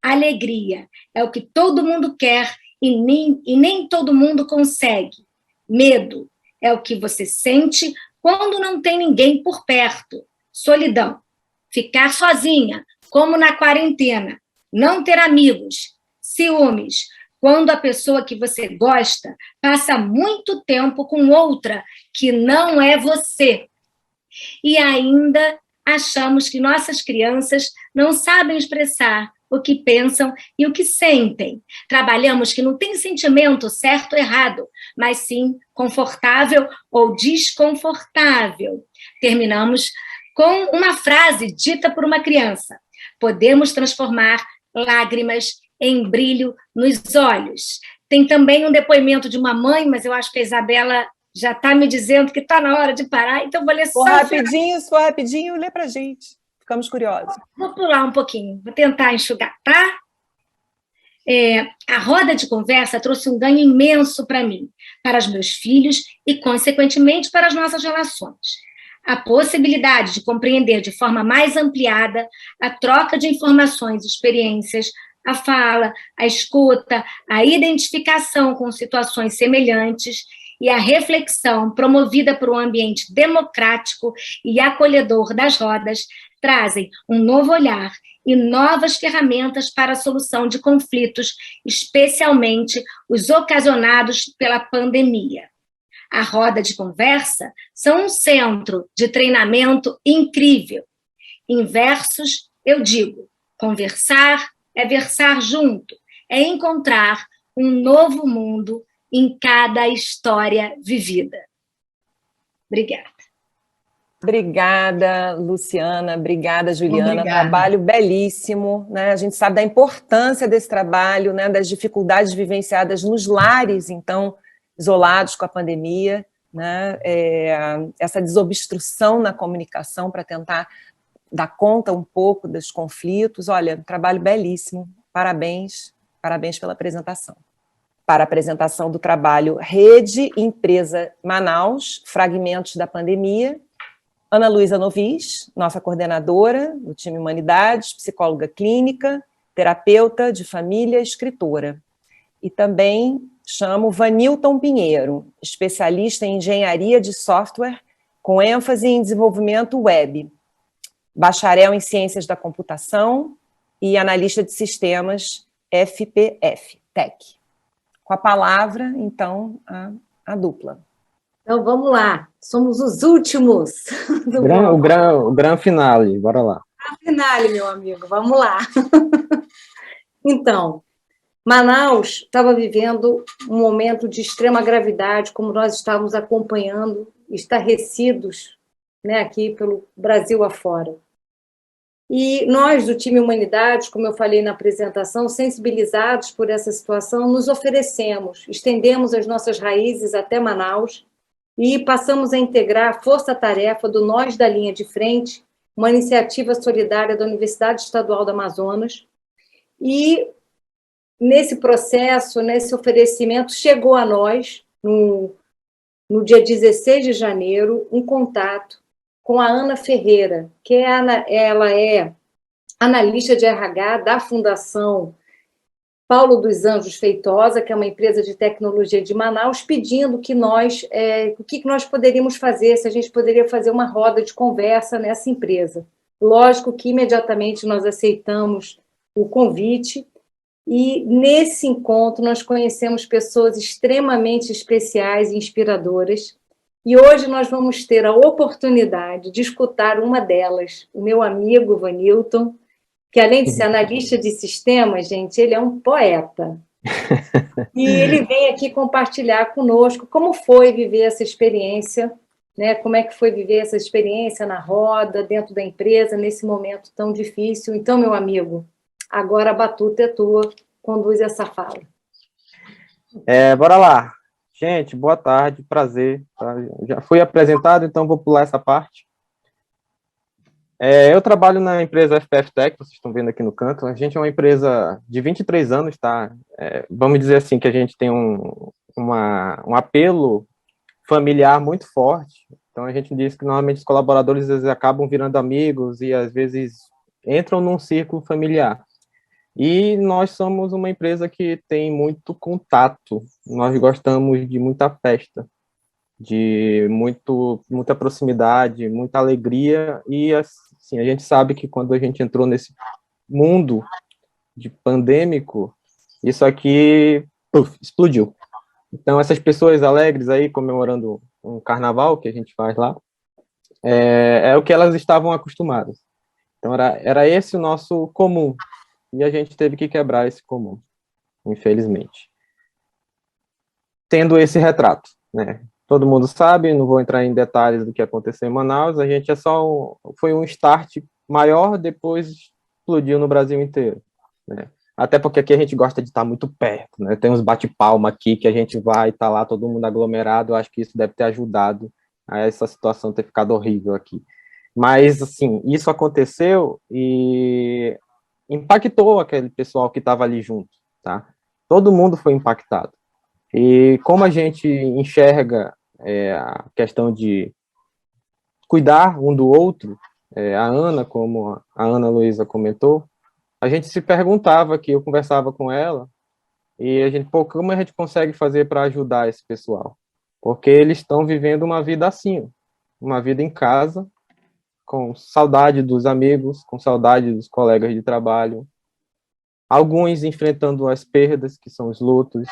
Alegria é o que todo mundo quer e nem todo mundo consegue. Medo é o que você sente quando não tem ninguém por perto. Solidão, ficar sozinha, como na quarentena, não ter amigos. Ciúmes, quando a pessoa que você gosta passa muito tempo com outra que não é você. E ainda achamos que nossas crianças não sabem expressar o que pensam e o que sentem. Trabalhamos que não tem sentimento certo ou errado, mas sim confortável ou desconfortável. Terminamos com uma frase dita por uma criança. Podemos transformar lágrimas em brilho nos olhos. Tem também um depoimento de uma mãe, mas eu acho que a Isabela já está me dizendo que está na hora de parar, então vou ler só... Se for rapidinho, lê para a gente. Ficamos curiosos. Vou pular um pouquinho, vou tentar enxugar, tá? A roda de conversa trouxe um ganho imenso para mim, para os meus filhos e, consequentemente, para as nossas relações. A possibilidade de compreender de forma mais ampliada a troca de informações e experiências, a fala, a escuta, a identificação com situações semelhantes e a reflexão promovida por um ambiente democrático e acolhedor das rodas trazem um novo olhar e novas ferramentas para a solução de conflitos, especialmente os ocasionados pela pandemia. A roda de conversa são um centro de treinamento incrível. Em versos, eu digo, conversar é versar junto, é encontrar um novo mundo em cada história vivida. Obrigada. Obrigada, Luciana. Obrigada, Juliana. Obrigada. Trabalho belíssimo, né? A gente sabe da importância desse trabalho, né? Das dificuldades vivenciadas nos lares, então, isolados com a pandemia, né? Essa desobstrução na comunicação para tentar dar conta um pouco dos conflitos. Olha, trabalho belíssimo. Parabéns. Parabéns pela apresentação. Para a apresentação do trabalho Rede Empresa Manaus, Fragmentos da Pandemia, Ana Luísa Novis, nossa coordenadora do time Humanidades, psicóloga clínica, terapeuta de família, escritora. E também chamo Vanilton Pinheiro, especialista em engenharia de software, com ênfase em desenvolvimento web, bacharel em ciências da computação e analista de sistemas FPF, Tech. Com a palavra, então, a dupla. Então, vamos lá. Somos os últimos. O gran finale, bora lá. Finale, meu amigo, vamos lá. Então, Manaus estava vivendo um momento de extrema gravidade, como nós estávamos acompanhando, estarrecidos, né, aqui pelo Brasil afora. E nós, do time Humanidades, como eu falei na apresentação, sensibilizados por essa situação, nos oferecemos, estendemos as nossas raízes até Manaus e passamos a integrar a força-tarefa do Nós da Linha de Frente, uma iniciativa solidária da Universidade Estadual do Amazonas. E nesse processo, nesse oferecimento, chegou a nós, no dia 16 de janeiro, um contato com a Ana Ferreira, que ela é analista de RH da Fundação Paulo dos Anjos Feitosa, que é uma empresa de tecnologia de Manaus, pedindo que nós, o que nós poderíamos fazer, se a gente poderia fazer uma roda de conversa nessa empresa. Lógico que imediatamente nós aceitamos o convite e nesse encontro nós conhecemos pessoas extremamente especiais e inspiradoras e hoje nós vamos ter a oportunidade de escutar uma delas, o meu amigo Vanilton, que além de ser analista de sistemas, gente, ele é um poeta. E ele vem aqui compartilhar conosco como foi viver essa experiência, né? Como é que foi viver essa experiência na roda, dentro da empresa, nesse momento tão difícil. Então, meu amigo, agora a batuta é tua, conduz essa fala. Bora lá. Gente, boa tarde, prazer. Tá? Já fui apresentado, então vou pular essa parte. Eu trabalho na empresa FPF Tech, vocês estão vendo aqui no canto. A gente é uma empresa de 23 anos, tá? Vamos dizer assim, que a gente tem um apelo familiar muito forte. Então, a gente diz que, normalmente, os colaboradores às vezes, acabam virando amigos e, às vezes, entram num círculo familiar. E nós somos uma empresa que tem muito contato. Nós gostamos de muita festa, de muita proximidade, muita alegria, e assim, a gente sabe que quando a gente entrou nesse mundo de pandêmico, isso aqui explodiu. Então, essas pessoas alegres aí, comemorando um carnaval que a gente faz lá, é o que elas estavam acostumadas. Então, era esse o nosso comum, e a gente teve que quebrar esse comum, infelizmente. Tendo esse retrato, né? Todo mundo sabe, não vou entrar em detalhes do que aconteceu em Manaus, a gente foi um start maior, depois explodiu no Brasil inteiro, né? Até porque aqui a gente gosta de estar muito perto, né? Tem uns bate-palma aqui que a gente vai estar lá, todo mundo aglomerado, eu acho que isso deve ter ajudado a essa situação ter ficado horrível aqui. Mas, assim, isso aconteceu e impactou aquele pessoal que estava ali junto, tá? Todo mundo foi impactado. E como a gente enxerga a questão de cuidar um do outro, a Ana, como a Ana Luísa comentou, a gente se perguntava, que eu conversava com ela, e a gente, como a gente consegue fazer para ajudar esse pessoal? Porque eles estão vivendo uma vida assim, uma vida em casa, com saudade dos amigos, com saudade dos colegas de trabalho, alguns enfrentando as perdas, que são os lutos,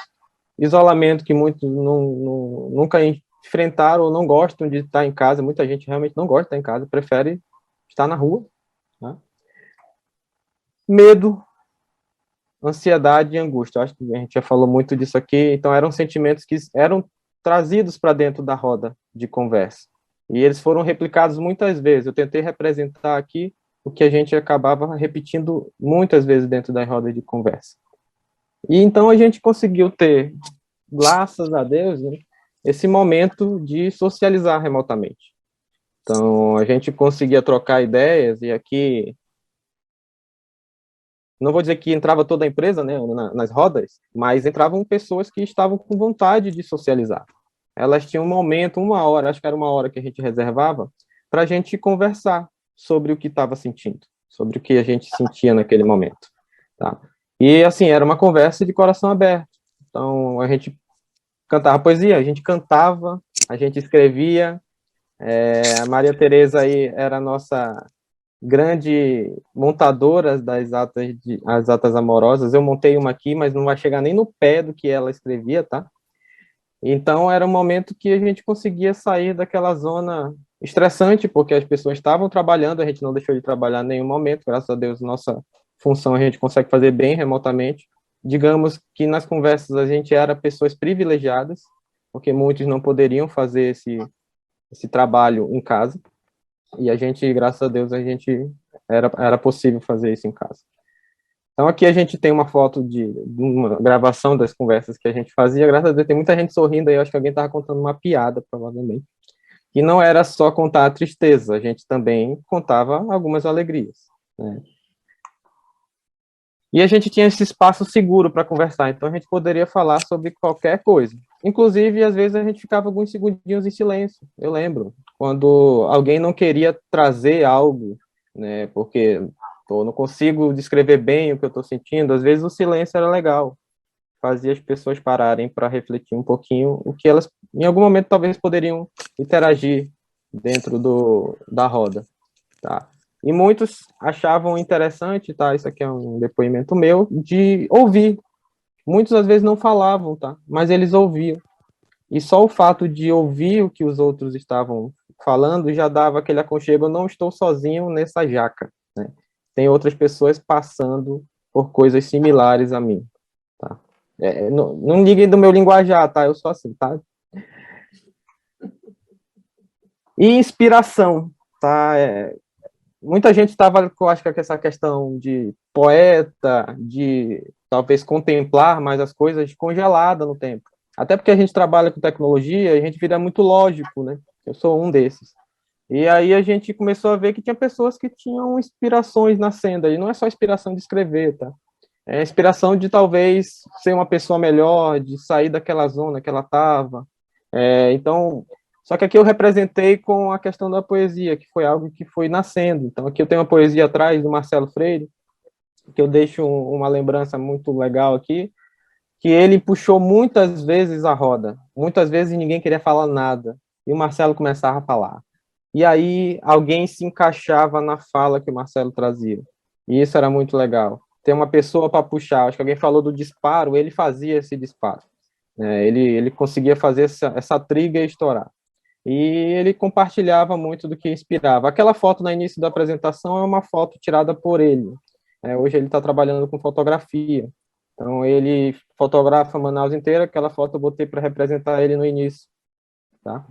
isolamento, que muitos nunca enfrentaram ou não gostam de estar em casa, muita gente realmente não gosta de estar em casa, prefere estar na rua, né? Medo, ansiedade e angústia, acho que a gente já falou muito disso aqui, então eram sentimentos que eram trazidos para dentro da roda de conversa, e eles foram replicados muitas vezes. Eu tentei representar aqui o que a gente acabava repetindo muitas vezes dentro da roda de conversa. E então a gente conseguiu ter, graças a Deus, né, esse momento de socializar remotamente. Então, a gente conseguia trocar ideias, e aqui, não vou dizer que entrava toda a empresa, né, nas rodas, mas entravam pessoas que estavam com vontade de socializar. Elas tinham um momento, uma hora, acho que era uma hora que a gente reservava, para a gente conversar sobre o que estava sentindo, sobre o que a gente sentia naquele momento, tá? E, assim, era uma conversa de coração aberto. Então, a gente cantava poesia, a gente cantava, a gente escrevia. A Maria Tereza aí era a nossa grande montadora das atas amorosas. Eu montei uma aqui, mas não vai chegar nem no pé do que ela escrevia, tá? Então, era um momento que a gente conseguia sair daquela zona estressante, porque as pessoas estavam trabalhando, a gente não deixou de trabalhar em nenhum momento, graças a Deus, nossa função a gente consegue fazer bem remotamente. Digamos que nas conversas a gente era pessoas privilegiadas, porque muitos não poderiam fazer esse trabalho em casa, e a gente, graças a Deus, a gente era possível fazer isso em casa. Então aqui a gente tem uma foto de uma gravação das conversas que a gente fazia, graças a Deus tem muita gente sorrindo aí, eu acho que alguém estava contando uma piada, provavelmente. E não era só contar a tristeza, a gente também contava algumas alegrias, né? E a gente tinha esse espaço seguro para conversar, então a gente poderia falar sobre qualquer coisa. Inclusive, às vezes, a gente ficava alguns segundinhos em silêncio. Eu lembro, quando alguém não queria trazer algo, né, porque não consigo descrever bem o que eu estou sentindo, às vezes o silêncio era legal, fazia as pessoas pararem para refletir um pouquinho o que elas, em algum momento, talvez poderiam interagir dentro da roda, tá? E muitos achavam interessante, tá? Isso aqui é um depoimento meu, de ouvir. Muitos, às vezes, não falavam, tá? Mas eles ouviam. E só o fato de ouvir o que os outros estavam falando já dava aquele aconchego, eu não estou sozinho nessa jaca, né? Tem outras pessoas passando por coisas similares a mim, tá? Não liguem do meu linguajar, tá? Eu sou assim, tá? E inspiração, tá? Muita gente estava, eu acho que essa questão de poeta, de talvez contemplar mais as coisas congelada no tempo. Até porque a gente trabalha com tecnologia, a gente vira muito lógico, né? Eu sou um desses. E aí a gente começou a ver que tinha pessoas que tinham inspirações nascendo, e não é só inspiração de escrever, tá? É inspiração de talvez ser uma pessoa melhor, de sair daquela zona que ela estava. Então, só que aqui eu representei com a questão da poesia, que foi algo que foi nascendo. Então, aqui eu tenho uma poesia atrás do Marcelo Freire, que eu deixo uma lembrança muito legal aqui, que ele puxou muitas vezes a roda. Muitas vezes ninguém queria falar nada, e o Marcelo começava a falar. E aí alguém se encaixava na fala que o Marcelo trazia. E isso era muito legal. Ter uma pessoa para puxar. Acho que alguém falou do disparo, ele fazia esse disparo. Ele conseguia fazer essa trilha e estourar. E ele compartilhava muito do que inspirava. Aquela foto no início da apresentação é uma foto tirada por ele. Hoje ele está trabalhando com fotografia. Então ele fotografa Manaus inteira. Aquela foto eu botei para representar ele no início. Tá?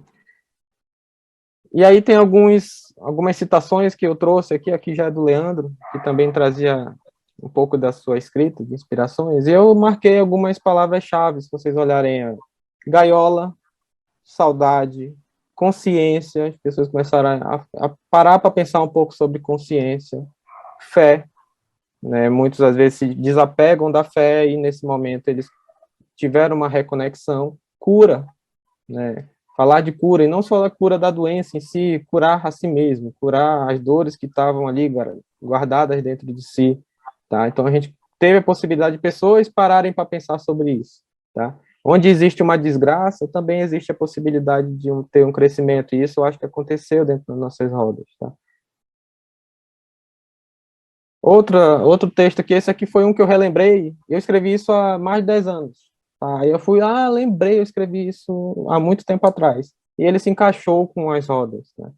E aí tem algumas citações que eu trouxe aqui já é do Leandro, que também trazia um pouco da sua escrita, de inspirações, e eu marquei algumas palavras-chave, se vocês olharem, gaiola, saudade, consciência, as pessoas começaram a parar para pensar um pouco sobre consciência, fé, né, muitos às vezes se desapegam da fé, e nesse momento eles tiveram uma reconexão, cura, né, falar de cura, e não só a cura da doença em si, curar a si mesmo, curar as dores que estavam ali guardadas dentro de si, tá? Então a gente teve a possibilidade de pessoas pararem para pensar sobre isso, tá? Onde existe uma desgraça, também existe a possibilidade de ter um crescimento, e isso eu acho que aconteceu dentro das nossas rodas, tá? Outro texto aqui, esse aqui foi um que eu relembrei, eu escrevi isso há mais de 10 anos, aí eu fui, lembrei, eu escrevi isso há muito tempo atrás. E ele se encaixou com as rodas, né?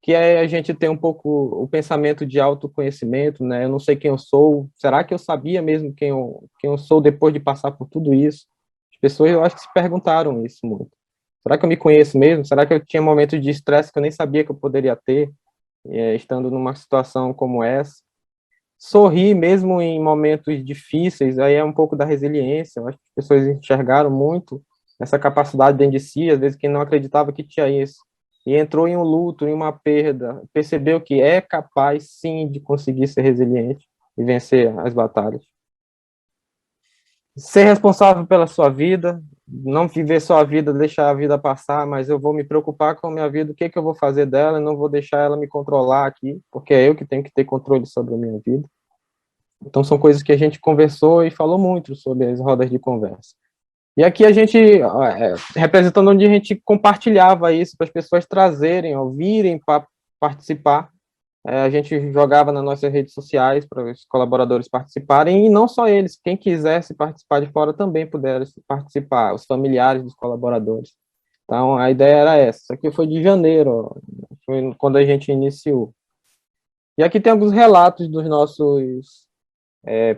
Que é a gente ter um pouco o pensamento de autoconhecimento, né? Eu não sei quem eu sou, será que eu sabia mesmo quem eu sou depois de passar por tudo isso? As pessoas, eu acho que se perguntaram isso muito. Será que eu me conheço mesmo? Será que eu tinha momentos de estresse que eu nem sabia que eu poderia ter, estando numa situação como essa? Sorrir mesmo em momentos difíceis, aí é um pouco da resiliência. Eu acho que as pessoas enxergaram muito essa capacidade dentro de si, às vezes quem não acreditava que tinha isso, e entrou em um luto, em uma perda, percebeu que é capaz sim de conseguir ser resiliente e vencer as batalhas. Ser responsável pela sua vida, não viver só a vida, deixar a vida passar, mas eu vou me preocupar com a minha vida, o que eu vou fazer dela, e não vou deixar ela me controlar aqui, porque é eu que tenho que ter controle sobre a minha vida. Então são coisas que a gente conversou e falou muito sobre as rodas de conversa. E aqui a gente, representando onde a gente compartilhava isso para as pessoas trazerem, ouvirem para participar, a gente jogava nas nossas redes sociais para os colaboradores participarem, e não só eles, quem quisesse participar de fora também pudesse participar, os familiares dos colaboradores. Então, a ideia era essa. Isso aqui foi de janeiro, foi quando a gente iniciou. E aqui tem alguns relatos dos nossos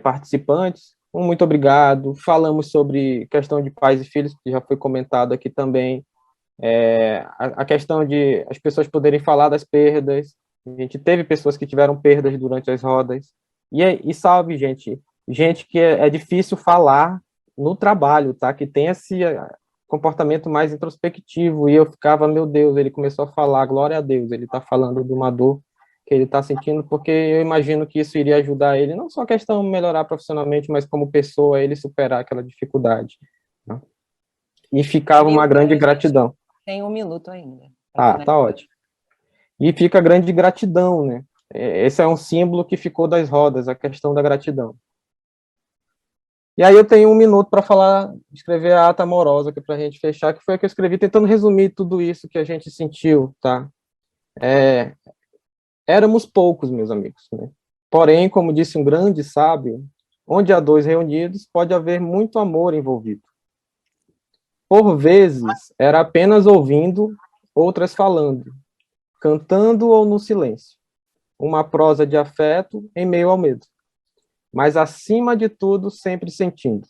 participantes. Muito obrigado. Falamos sobre questão de pais e filhos, que já foi comentado aqui também. A questão de as pessoas poderem falar das perdas. A gente teve pessoas que tiveram perdas durante as rodas. E salve, gente que é difícil falar no trabalho, tá? Que tem esse comportamento mais introspectivo, e eu ficava, meu Deus, ele começou a falar, glória a Deus, ele está falando de uma dor que ele está sentindo, porque eu imagino que isso iria ajudar ele, não só a questão de melhorar profissionalmente, mas como pessoa, ele superar aquela dificuldade, né? E ficava uma grande gratidão. Tem 1 minuto ainda. Tá ótimo. E fica a grande gratidão, né? Esse é um símbolo que ficou das rodas, a questão da gratidão. E aí eu tenho 1 minuto para falar, escrever a ata amorosa aqui para a gente fechar, que foi a que eu escrevi, tentando resumir tudo isso que a gente sentiu, tá? Éramos poucos, meus amigos, né? Porém, como disse um grande sábio, onde há 2 reunidos, pode haver muito amor envolvido. Por vezes, era apenas ouvindo, outras falando, cantando ou no silêncio. Uma prosa de afeto em meio ao medo. Mas, acima de tudo, sempre sentindo.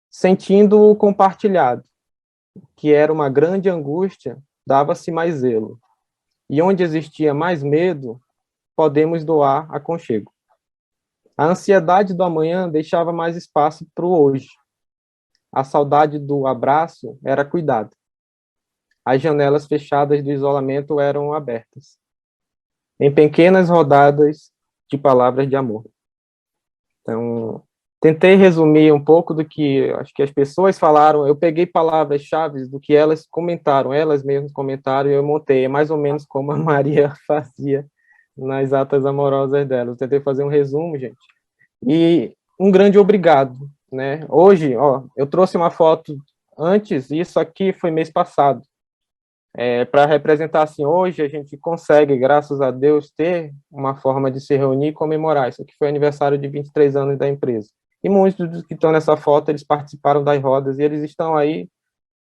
Sentindo o compartilhado, que era uma grande angústia, dava-se mais zelo. E onde existia mais medo, podemos doar aconchego. A ansiedade do amanhã deixava mais espaço para o hoje. A saudade do abraço era cuidado. As janelas fechadas do isolamento eram abertas. Em pequenas rodadas de palavras de amor. Então, tentei resumir um pouco do que acho que as pessoas falaram. Eu peguei palavras-chave do que elas comentaram, elas mesmas comentaram, e eu montei. É mais ou menos como a Maria fazia nas atas amorosas dela. Eu tentei fazer um resumo, gente. E um grande obrigado, né? Hoje, ó, eu trouxe uma foto antes, isso aqui foi mês passado. Para representar assim, hoje a gente consegue, graças a Deus, ter uma forma de se reunir e comemorar. Isso aqui foi aniversário de 23 anos da empresa. E muitos dos que estão nessa foto, eles participaram das rodas, e eles estão aí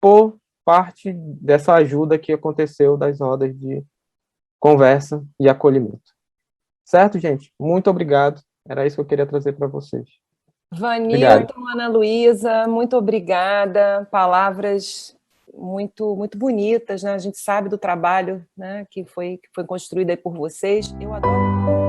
por parte dessa ajuda que aconteceu das rodas de conversa e acolhimento. Certo, gente? Muito obrigado. Era isso que eu queria trazer para vocês. Vanilton, Ana Luísa, muito obrigada. Palavras muito bonitas, né? A gente sabe do trabalho, né, que foi construído aí por vocês. Eu adoro.